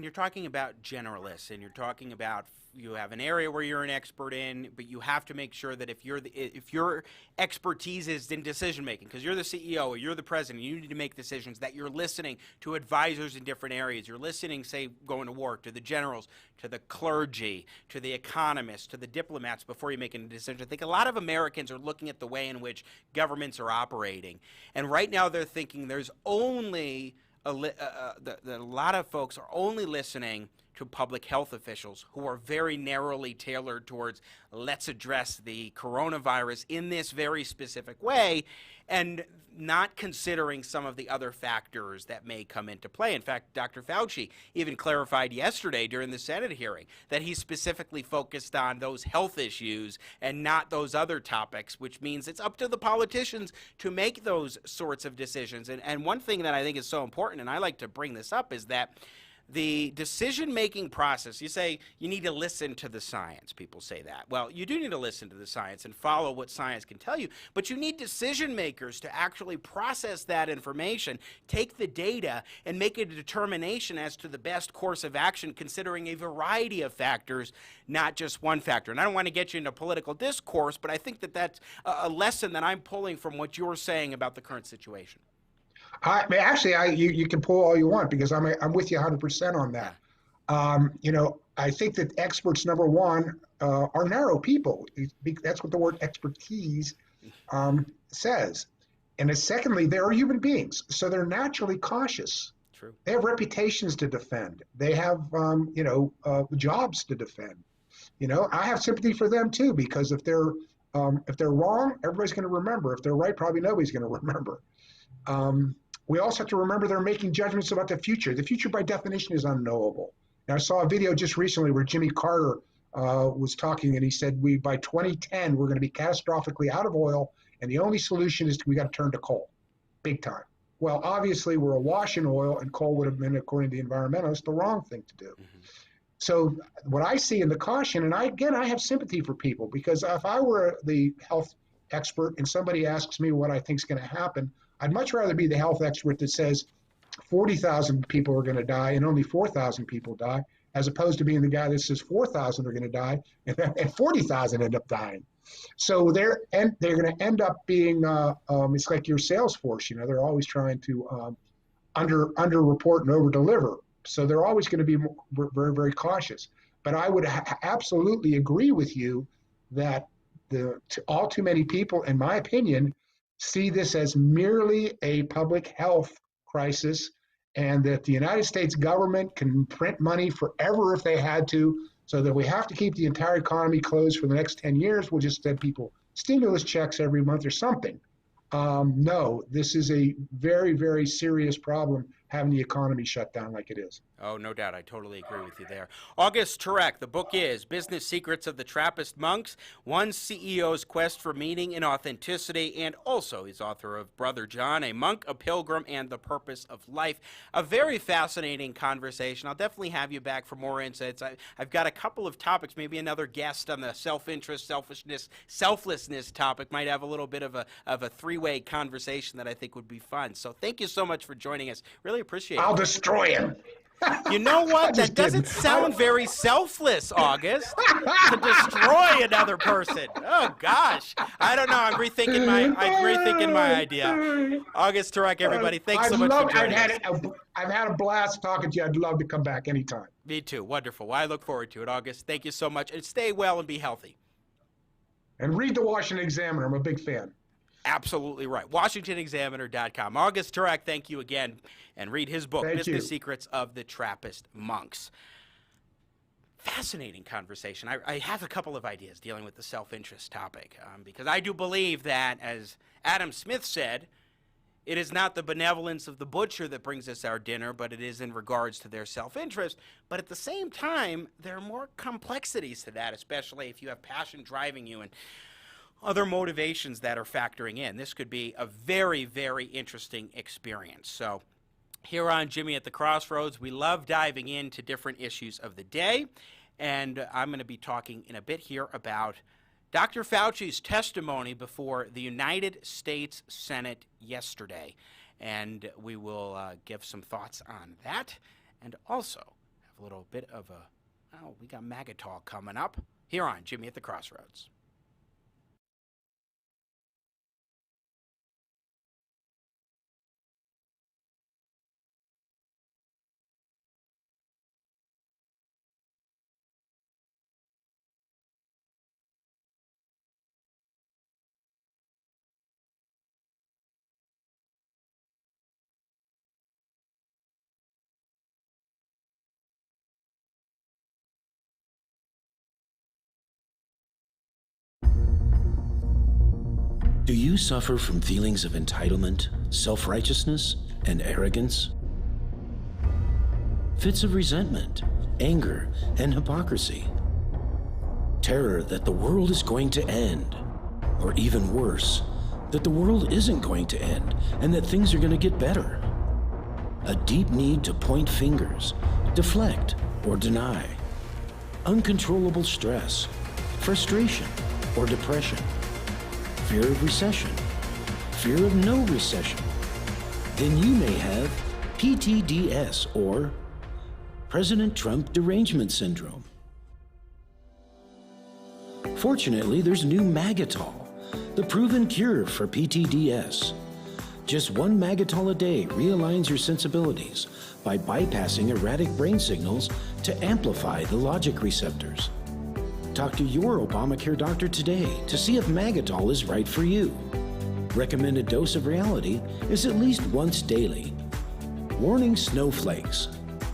you're talking about generalists and you're talking about you have an area where you're an expert in, but you have to make sure that if your expertise is in decision making, because you're the CEO or you're the president, you need to make decisions, that you're listening to advisors in different areas. You're listening, say, going to war, to the generals, to the clergy, to the economists, to the diplomats before you make a decision. I think a lot of Americans are looking at the way in which governments are operating, and right now they're thinking there's only a lot of folks are only listening to public health officials who are very narrowly tailored towards, let's address the coronavirus in this very specific way, and not considering some of the other factors that may come into play. In fact, Dr. Fauci even clarified yesterday during the Senate hearing that he specifically focused on those health issues and not those other topics, which means it's up to the politicians to make those sorts of decisions. And one thing that I think is so important, and I like to bring this up, is that the decision-making process, you say you need to listen to the science. People say that. Well, you do need to listen to the science and follow what science can tell you, but you need decision-makers to actually process that information, take the data, and make a determination as to the best course of action, considering a variety of factors, not just one factor. And I don't want to get you into political discourse, but I think that that's a lesson that I'm pulling from what you're saying about the current situation. You can pull all you want, because I'm with you 100% on that. I think that experts, number one, are narrow people. That's what the word expertise says. And secondly, they are human beings, so they're naturally cautious. True. They have reputations to defend. They have jobs to defend. I have sympathy for them too, because if they're wrong, everybody's going to remember. If they're right, probably nobody's going to remember. We also have to remember they're making judgments about the future. The future, by definition, is unknowable. Now, I saw a video just recently where Jimmy Carter was talking, and he said, by 2010, we're going to be catastrophically out of oil, and the only solution is we got to turn to coal, big time. Well, obviously, we're awash in oil, and coal would have been, according to the environmentalists, the wrong thing to do. So what I see in the caution, and I have sympathy for people, because if I were the health expert and somebody asks me what I think is going to happen, I'd much rather be the health expert that says 40,000 people are going to die and only 4,000 people die, as opposed to being the guy that says 4,000 are going to die and 40,000 end up dying. So they're going to end up being it's like your sales force. They're always trying to under report and over deliver. So they're always going to be very, very cautious. But I would absolutely agree with you that all too many people, in my opinion, see this as merely a public health crisis, and that the United States government can print money forever if they had to, so that we have to keep the entire economy closed for the next 10 years. We'll just send people stimulus checks every month or something. No, this is a very, very serious problem, having the economy shut down like it is. Oh, no doubt. I totally agree with you there. August Turak, the book is Business Secrets of the Trappist Monks, One CEO's Quest for Meaning and Authenticity, and also he's author of Brother John, A Monk, a Pilgrim, and the Purpose of Life. A very fascinating conversation. I'll definitely have you back for more insights. I've got a couple of topics, maybe another guest on the self-interest, selfishness, selflessness topic. Might have a little bit of a three-way conversation that I think would be fun. So thank you so much for joining us. Really appreciate it. I'll destroy him. You know what? That doesn't sound very selfless, August, to destroy another person. Oh, gosh. I don't know. I'm rethinking my idea. August Turak, everybody, thanks so much for joining us. I've had a blast talking to you. I'd love to come back anytime. Me too. Wonderful. Well, I look forward to it, August. Thank you so much. And stay well and be healthy. And read the Washington Examiner. I'm a big fan. Absolutely right. WashingtonExaminer.com. August Turak, thank you again. And read his book, Business Secrets of the Trappist Monks. Fascinating conversation. I have a couple of ideas dealing with the self-interest topic, because I do believe that, as Adam Smith said, it is not the benevolence of the butcher that brings us our dinner, but it is in regards to their self-interest. But at the same time, there are more complexities to that, especially if you have passion driving you and other motivations that are factoring in. This could be a very, very interesting experience. So here on Jimmy at the Crossroads, we love diving into different issues of the day. And I'm going to be talking in a bit here about Dr. Fauci's testimony before the United States Senate yesterday. And we will give some thoughts on that. And also have a little bit of we got MAGA talk coming up here on Jimmy at the Crossroads. Do you suffer from feelings of entitlement, self-righteousness, and arrogance? Fits of resentment, anger, and hypocrisy? Terror that the world is going to end, or even worse, that the world isn't going to end and that things are going to get better? A deep need to point fingers, deflect, or deny? Uncontrollable stress, frustration, or depression? Fear of recession, fear of no recession? Then you may have PTDS, or President Trump Derangement Syndrome. Fortunately, there's new Magatol, the proven cure for PTDS. Just one Magatol a day realigns your sensibilities by bypassing erratic brain signals to amplify the logic receptors. Talk to your Obamacare doctor today to see if Magatol is right for you. Recommended dose of reality is at least once daily. Warning snowflakes.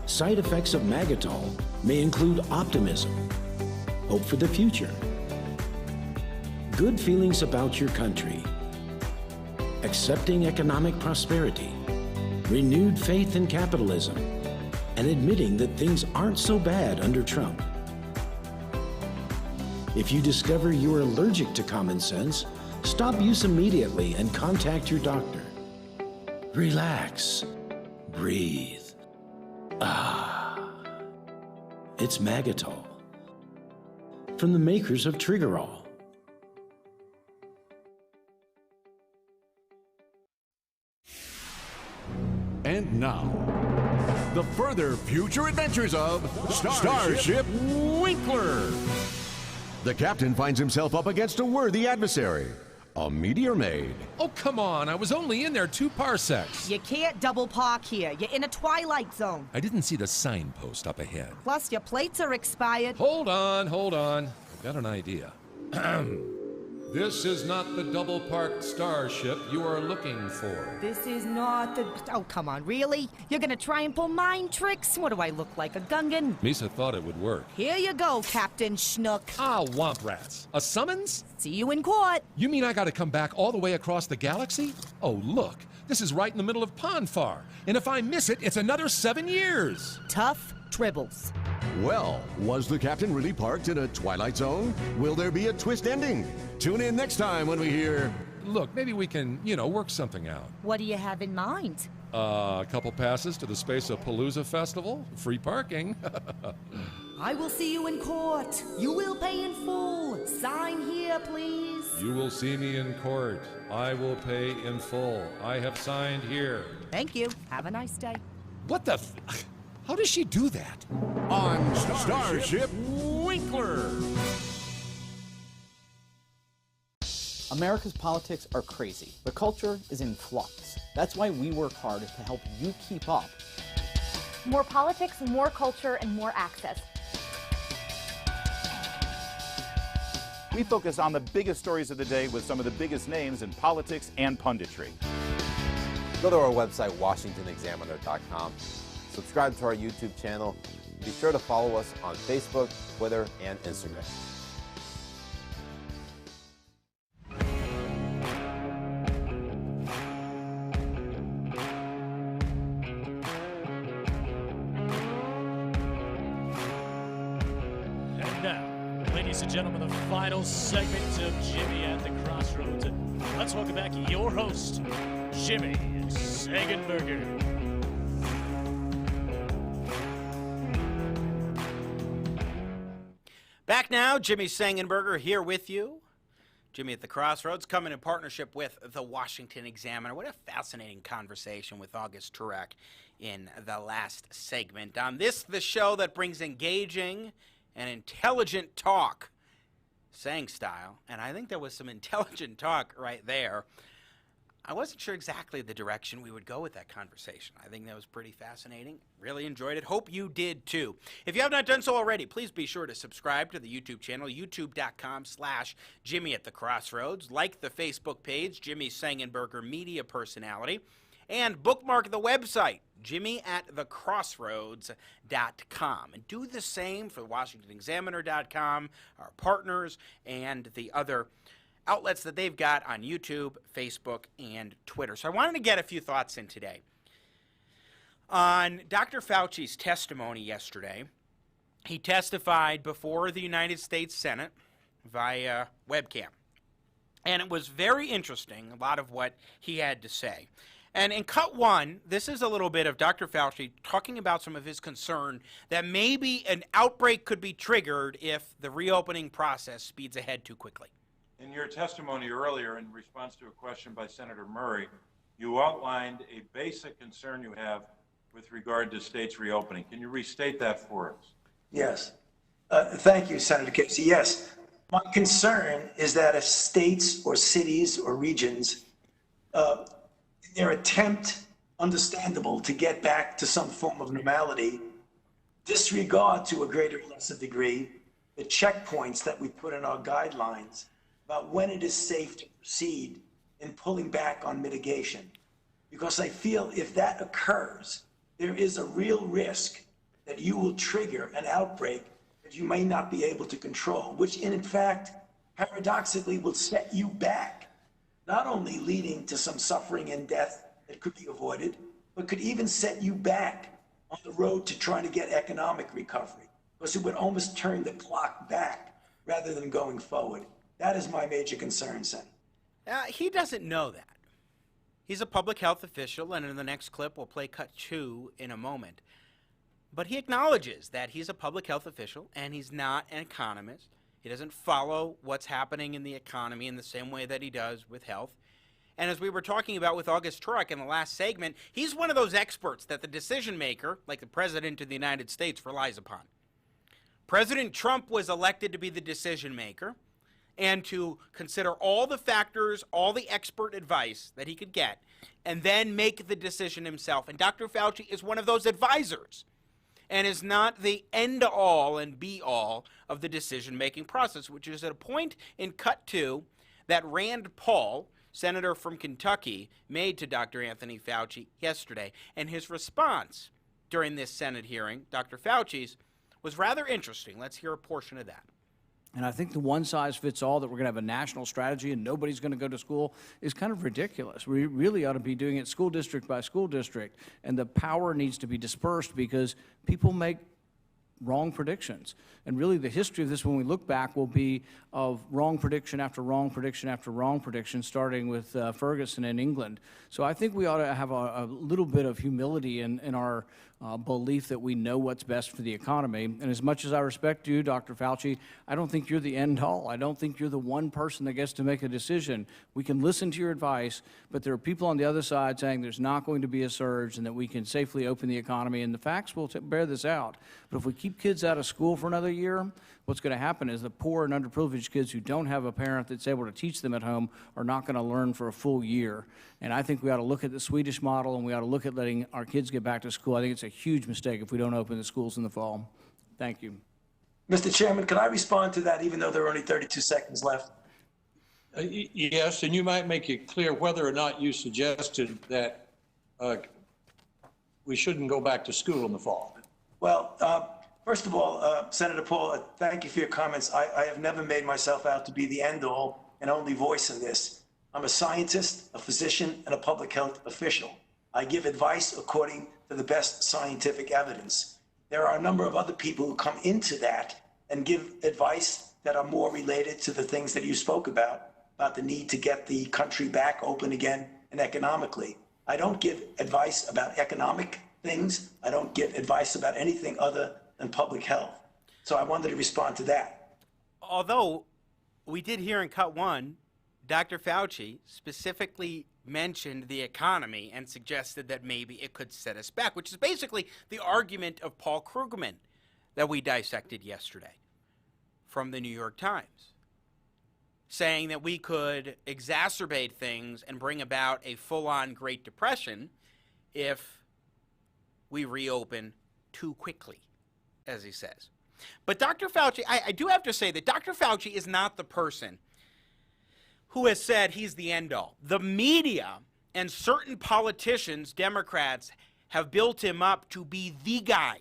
Side effects of Magatol may include optimism, hope for the future, good feelings about your country, accepting economic prosperity, renewed faith in capitalism, and admitting that things aren't so bad under Trump. If you discover you're allergic to common sense, stop use immediately and contact your doctor. Relax. Breathe. It's Magotol. From the makers of Triggerol. And now, the further future adventures of Starship Winkler. The captain finds himself up against a worthy adversary, a meteor maid. Oh, come on. I was only in there 2 parsecs. You can't double park here. You're in a twilight zone. I didn't see the signpost up ahead. Plus, your plates are expired. Hold on. I've got an idea. This is not the double-parked starship you are looking for. This is not the... Oh, come on, really? You're gonna try and pull mind tricks? What do I look like, a Gungan? Misa thought it would work. Here you go, Captain Schnook. Ah, womp rats. A summons? See you in court. You mean I gotta come back all the way across the galaxy? Oh, look. This is right in the middle of Ponfar. And if I miss it, it's another 7 years. Tough tribbles. Well, was the captain really parked in a twilight zone? Will there be a twist ending? Tune in next time when we hear... Look, maybe we can, work something out. What do you have in mind? A couple passes to the Space-a-Palooza Festival? Free parking. I will see you in court. You will pay in full. Sign here, please. You will see me in court. I will pay in full. I have signed here. Thank you. Have a nice day. What the How does she do that? On Starship Winkler. America's politics are crazy. The culture is in flux. That's why we work hard to help you keep up. More politics, more culture, and more access. We focus on the biggest stories of the day with some of the biggest names in politics and punditry. Go to our website, WashingtonExaminer.com. Subscribe to our YouTube channel. Be sure to follow us on Facebook, Twitter, and Instagram. And now, ladies and gentlemen, the final segment of Jimmy at the Crossroads. Let's welcome back your host, Jimmy Sengenberger. Back now, Jimmy Sengenberger here with you. Jimmy at the Crossroads, coming in partnership with the Washington Examiner. What a fascinating conversation with August Turak in the last segment. On this, the show that brings engaging and intelligent talk, Sang style. And I think there was some intelligent talk right there. I wasn't sure exactly the direction we would go with that conversation. I think that was pretty fascinating. Really enjoyed it. Hope you did too. If you have not done so already, please be sure to subscribe to the YouTube channel, youtube.com/Jimmy at the Crossroads. Like the Facebook page, Jimmy Sengenberger Media Personality. And bookmark the website, jimmyatthecrossroads.com. And do the same for WashingtonExaminer.com, our partners, and the other outlets that they've got on YouTube, Facebook, and Twitter. So I wanted to get a few thoughts in today. On Dr. Fauci's testimony yesterday, he testified before the United States Senate via webcam. And it was very interesting, a lot of what he had to say. And in cut one, this is a little bit of Dr. Fauci talking about some of his concern that maybe an outbreak could be triggered if the reopening process speeds ahead too quickly. In your testimony earlier, in response to a question by Senator Murray, you outlined a basic concern you have with regard to states reopening. Can you restate that for us? Yes. Thank you, Senator Casey. Yes. My concern is that if states or cities or regions, in their attempt, understandable, to get back to some form of normality, disregard to a greater or lesser degree the checkpoints that we put in our guidelines about when it is safe to proceed in pulling back on mitigation. Because I feel if that occurs, there is a real risk that you will trigger an outbreak that you may not be able to control, which in fact, paradoxically, will set you back, not only leading to some suffering and death that could be avoided, but could even set you back on the road to trying to get economic recovery, because it would almost turn the clock back rather than going forward. That is my major concern, Senator. He doesn't know that. He's a public health official, and in the next clip, we'll play cut 2 in a moment. But he acknowledges that he's a public health official and he's not an economist. He doesn't follow what's happening in the economy in the same way that he does with health. And as we were talking about with August Turak in the last segment, he's one of those experts that the decision maker, like the President of the United States, relies upon. President Trump was elected to be the decision maker and to consider all the factors, all the expert advice that he could get, and then make the decision himself. And Dr. Fauci is one of those advisors and is not the end-all and be-all of the decision-making process, which is at a point in Cut 2 that Rand Paul, senator from Kentucky, made to Dr. Anthony Fauci yesterday. And his response during this Senate hearing, Dr. Fauci's, was rather interesting. Let's hear a portion of that. And I think the one-size-fits-all that we're going to have a national strategy and nobody's going to go to school is kind of ridiculous. We really ought to be doing it school district by school district, and the power needs to be dispersed because people make wrong predictions. And really the history of this, when we look back, will be of wrong prediction after wrong prediction after wrong prediction, starting with Ferguson in England. So I think we ought to have a little bit of humility in our belief that we know what's best for the economy. And as much as I respect you, Dr. Fauci, I don't think you're the end all. I don't think you're the one person that gets to make a decision. We can listen to your advice, but there are people on the other side saying there's not going to be a surge and that we can safely open the economy, and the facts will bear this out. But if we keep kids out of school for another year, what's going to happen is the poor and underprivileged kids who don't have a parent that's able to teach them at home are not going to learn for a full year. And I think we ought to look at the Swedish model, and we ought to look at letting our kids get back to school. I think it's a huge mistake if we don't open the schools in the fall. Thank you. Mr. Chairman, can I respond to that even though there are only 32 seconds left? Yes, and you might make it clear whether or not you suggested that we shouldn't go back to school in the fall. Well, first of all, Senator Paul, thank you for your comments. I have never made myself out to be the end-all and only voice in this. I'm a scientist, a physician, and a public health official. I give advice according to the best scientific evidence. There are a number of other people who come into that and give advice that are more related to the things that you spoke about the need to get the country back open again and economically. I don't give advice about economic things. I don't give advice about anything other than public health. So I wanted to respond to that. Although we did hear in Cut 1, Dr. Fauci specifically mentioned the economy and suggested that maybe it could set us back, which is basically the argument of Paul Krugman that we dissected yesterday from the New York Times, saying that we could exacerbate things and bring about a full-on Great Depression if we reopen too quickly, as he says. But Dr. Fauci, I do have to say that Dr. Fauci is not the person who has said he's the end-all. The media and certain politicians, Democrats, have built him up to be the guy,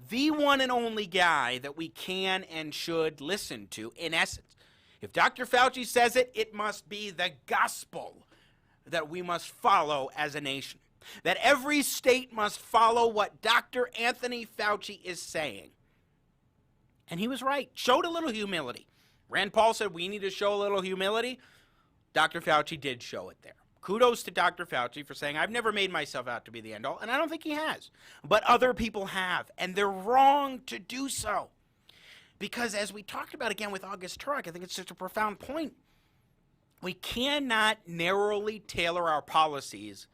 the one and only guy that we can and should listen to, in essence. If Dr. Fauci says it, it must be the gospel that we must follow as a nation. That every state must follow what Dr. Anthony Fauci is saying. And he was right. Showed a little humility. Rand Paul said we need to show a little humility. Dr. Fauci did show it there. Kudos to Dr. Fauci for saying, I've never made myself out to be the end-all, and I don't think he has. But other people have, and they're wrong to do so. Because as we talked about again with August Turak, I think it's such a profound point. We cannot narrowly tailor our policies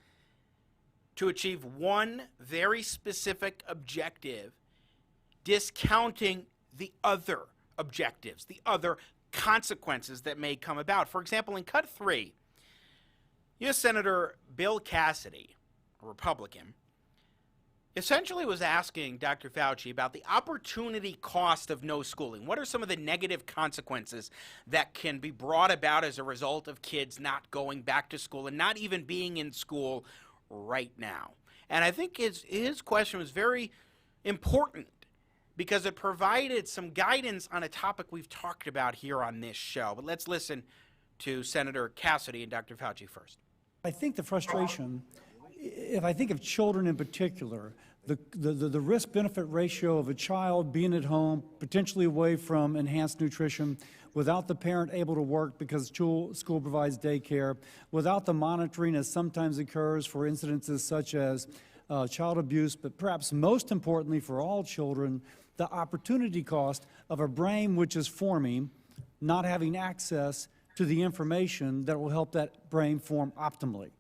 to achieve one very specific objective, discounting the other objectives, the other consequences that may come about. For example, in Cut 3, U.S. Senator Bill Cassidy, a Republican, essentially was asking Dr. Fauci about the opportunity cost of no schooling. What are some of the negative consequences that can be brought about as a result of kids not going back to school and not even being in school right now? And I think his question was very important because it provided some guidance on a topic we've talked about here on this show. But let's listen to Senator Cassidy and Dr. Fauci first. I think the frustration, if I think of children in particular, the risk-benefit ratio of a child being at home, potentially away from enhanced nutrition, without the parent able to work because school provides daycare, without the monitoring as sometimes occurs for incidences such as child abuse, but perhaps most importantly for all children, the opportunity cost of a brain which is forming, not having access to the information that will help that brain form optimally.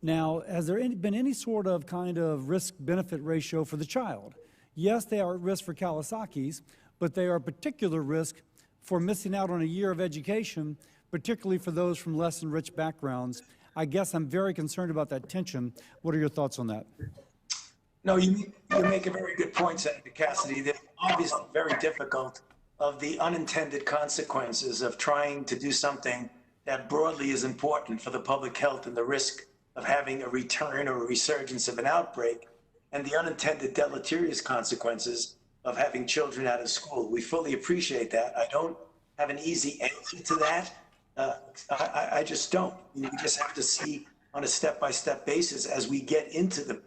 Now, has there been any sort of kind of risk-benefit ratio for the child? Yes, they are at risk for Kawasaki's, but they are a particular risk for missing out on a year of education, particularly for those from less enriched backgrounds. I guess I'm very concerned about that tension. What are your thoughts on that? No, you make a very good point, Senator Cassidy. That obviously very difficult of the unintended consequences of trying to do something that broadly is important for the public health and the risk of having a return or a resurgence of an outbreak, and the unintended deleterious consequences of having children out of school. We fully appreciate that. I don't have an easy answer to that. I just don't. We just have to see on a step-by-step basis as we get into the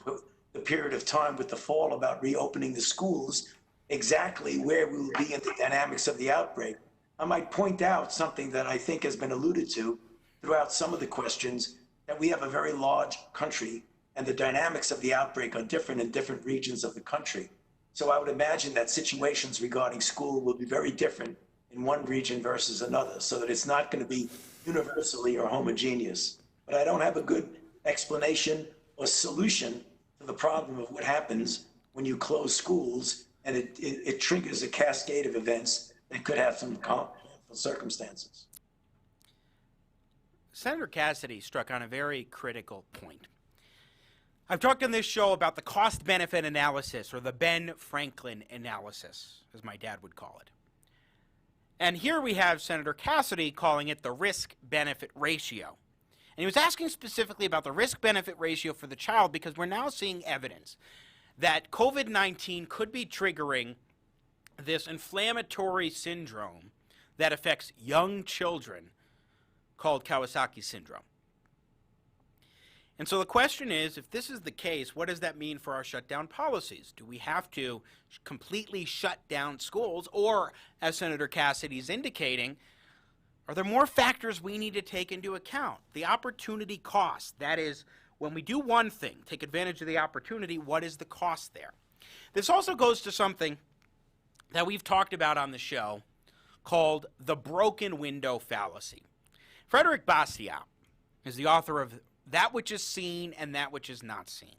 period of time with the fall about reopening the schools, exactly where we will be in the dynamics of the outbreak. I might point out something that I think has been alluded to throughout some of the questions, that we have a very large country and the dynamics of the outbreak are different in different regions of the country. So I would imagine that situations regarding school will be very different in one region versus another, so that it's not going to be universally or homogeneous. But I don't have a good explanation or solution to the problem of what happens when you close schools and it triggers a cascade of events that could have some harmful circumstances. Senator Cassidy struck on a very critical point. I've talked on this show about the cost-benefit analysis, or the Ben Franklin analysis, as my dad would call it. And here we have Senator Cassidy calling it the risk-benefit ratio. And he was asking specifically about the risk-benefit ratio for the child because we're now seeing evidence that COVID-19 could be triggering this inflammatory syndrome that affects young children called Kawasaki syndrome. And so the question is, if this is the case, what does that mean for our shutdown policies? Do we have to completely shut down schools? Or, as Senator Cassidy is indicating, are there more factors we need to take into account? The opportunity cost, that is, when we do one thing, take advantage of the opportunity, what is the cost there? This also goes to something that we've talked about on the show called the broken window fallacy. Frederick Bastiat is the author of That Which Is Seen and That Which Is Not Seen.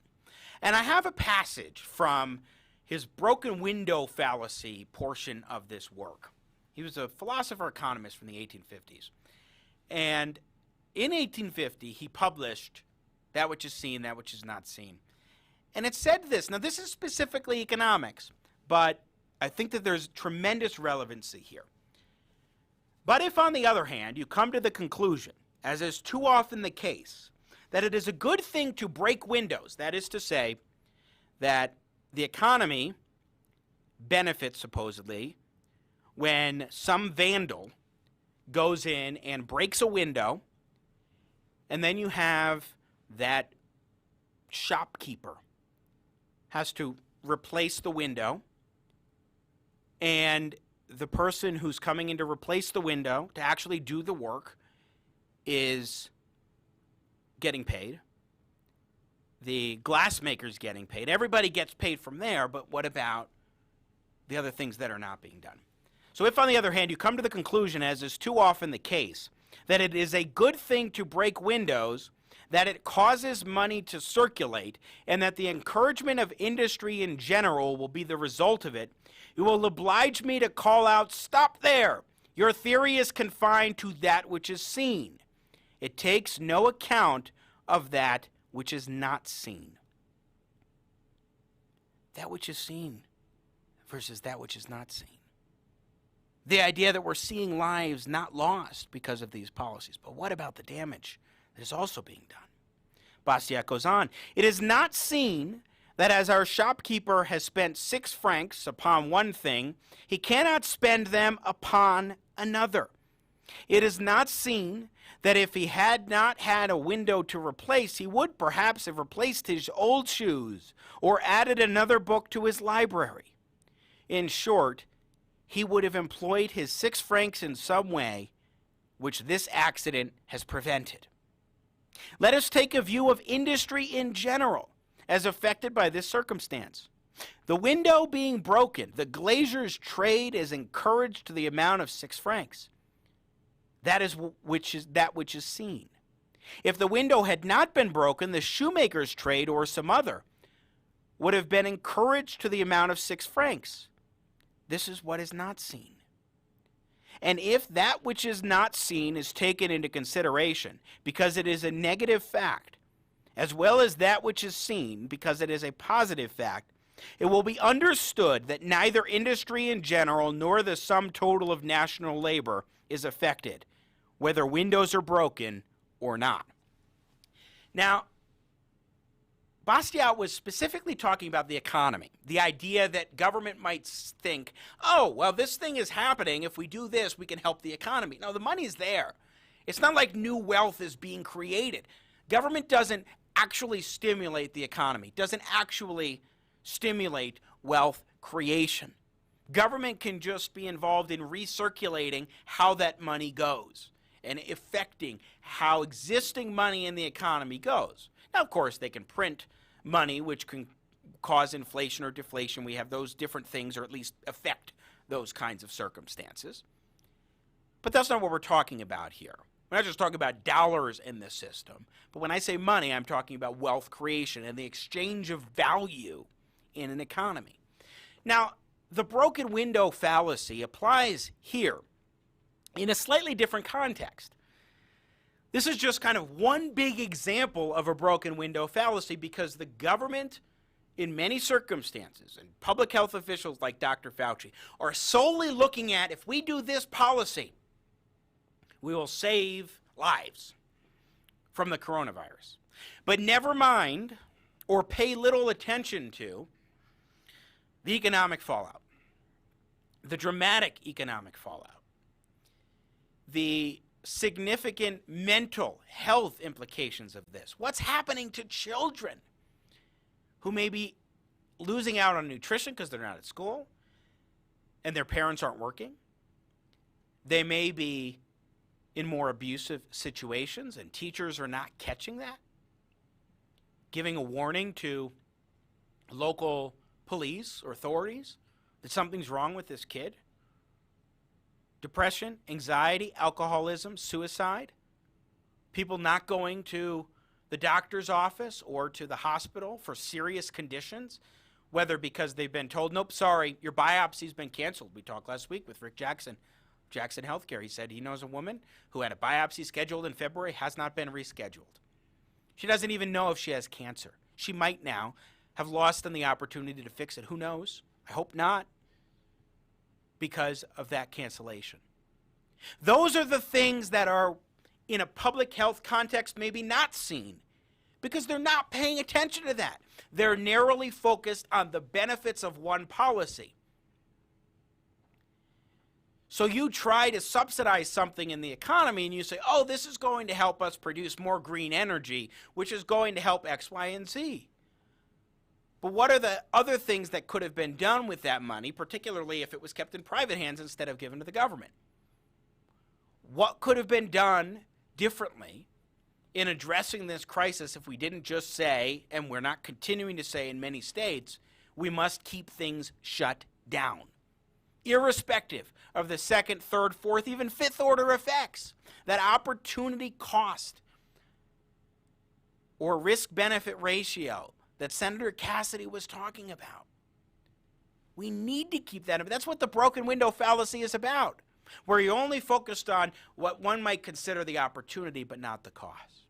And I have a passage from his broken window fallacy portion of this work. He was a philosopher-economist from the 1850s. And in 1850, he published That Which Is Seen, That Which Is Not Seen. And it said this. Now, this is specifically economics, but I think that there's tremendous relevancy here. But if, on the other hand, you come to the conclusion, as is too often the case, that it is a good thing to break windows, that is to say, that the economy benefits, supposedly, when some vandal goes in and breaks a window, and then you have that shopkeeper has to replace the window, and the person who's coming in to replace the window, to actually do the work, is getting paid. The glassmaker's getting paid. Everybody gets paid from there, but what about the other things that are not being done? So if, on the other hand, you come to the conclusion, as is too often the case, that it is a good thing to break windows, that it causes money to circulate, and that the encouragement of industry in general will be the result of it, you will oblige me to call out, stop there! Your theory is confined to that which is seen. It takes no account of that which is not seen. That which is seen versus that which is not seen. The idea that we're seeing lives not lost because of these policies. But what about the damage that is also being done? Bastiat goes on, it is not seen that as our shopkeeper has spent 6 francs upon one thing, he cannot spend them upon another. It is not seen that if he had not had a window to replace, he would perhaps have replaced his old shoes or added another book to his library. In short, he would have employed his 6 francs in some way which this accident has prevented. Let us take a view of industry in general as affected by this circumstance. The window being broken, the glazier's trade is encouraged to the amount of 6 francs. That is which is seen. If the window had not been broken, the shoemaker's trade or some other would have been encouraged to the amount of 6 francs. This is what is not seen. And if that which is not seen is taken into consideration, because it is a negative fact, as well as that which is seen, because it is a positive fact, it will be understood that neither industry in general nor the sum total of national labor is affected, whether windows are broken or not. Now, Bastiat was specifically talking about the economy, the idea that government might think, oh, well, this thing is happening. If we do this, we can help the economy. No, the money's there. It's not like new wealth is being created. Government doesn't actually stimulate the economy, doesn't actually stimulate wealth creation. Government can just be involved in recirculating how that money goes and affecting how existing money in the economy goes. Now, of course, they can print money, which can cause inflation or deflation. We have those different things, or at least affect those kinds of circumstances. But that's not what we're talking about here. We're not just talking about dollars in the system. But when I say money, I'm talking about wealth creation and the exchange of value in an economy. Now, the broken window fallacy applies here in a slightly different context. This is just kind of one big example of a broken window fallacy, because the government, in many circumstances, and public health officials like Dr. Fauci, are solely looking at, if we do this policy, we will save lives from the coronavirus. But never mind, or pay little attention to, the economic fallout, the dramatic economic fallout, the significant mental health implications of this. What's happening to children who may be losing out on nutrition because they're not at school and their parents aren't working? They may be in more abusive situations and teachers are not catching that, giving a warning to local police or authorities that something's wrong with this kid. Depression, anxiety, alcoholism, suicide, people not going to the doctor's office or to the hospital for serious conditions, whether because they've been told, nope, sorry, your biopsy's been canceled. We talked last week with Rick Jackson Healthcare. He said he knows a woman who had a biopsy scheduled in February, has not been rescheduled. She doesn't even know if she has cancer. She might now have lost on the opportunity to fix it. Who knows? I hope not, because of that cancellation. Those are the things that are, in a public health context, maybe not seen, because they're not paying attention to that. They're narrowly focused on the benefits of one policy. So you try to subsidize something in the economy and you say, oh, this is going to help us produce more green energy, which is going to help X, Y, and Z. But what are the other things that could have been done with that money, particularly if it was kept in private hands instead of given to the government? What could have been done differently in addressing this crisis if we didn't just say, and we're not continuing to say in many states, we must keep things shut down, irrespective of the second, third, fourth, even fifth order effects? That opportunity cost or risk-benefit ratio that Senator Cassidy was talking about. We need to keep that. That's what the broken window fallacy is about, where you're only focused on what one might consider the opportunity but not the cost.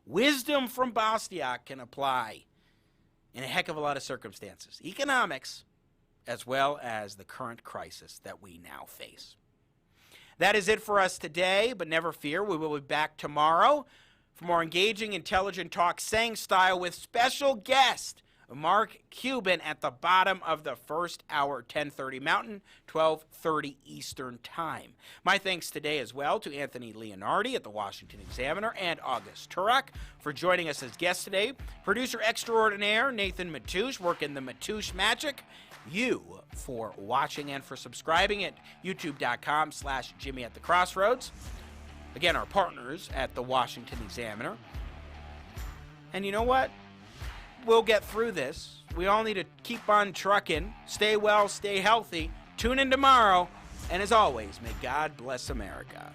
Wisdom from Bastiat can apply in a heck of a lot of circumstances, economics as well as the current crisis that we now face. That is it for us today, but never fear, we will be back tomorrow for more engaging, intelligent talk, saying style with special guest Mark Cuban at the bottom of the first hour, 10:30 Mountain, 12:30 Eastern Time. My thanks today as well to Anthony Leonardi at the Washington Examiner and August Turak for joining us as guests today. Producer extraordinaire Nathan Matoush, working the Matoush magic. You for watching and for subscribing at youtube.com/Jimmy at the Crossroads. Again, our partners at the Washington Examiner. And you know what? we'll get through this. We all need to keep on trucking, stay well, stay healthy. Tune in tomorrow. And as always, may God bless America.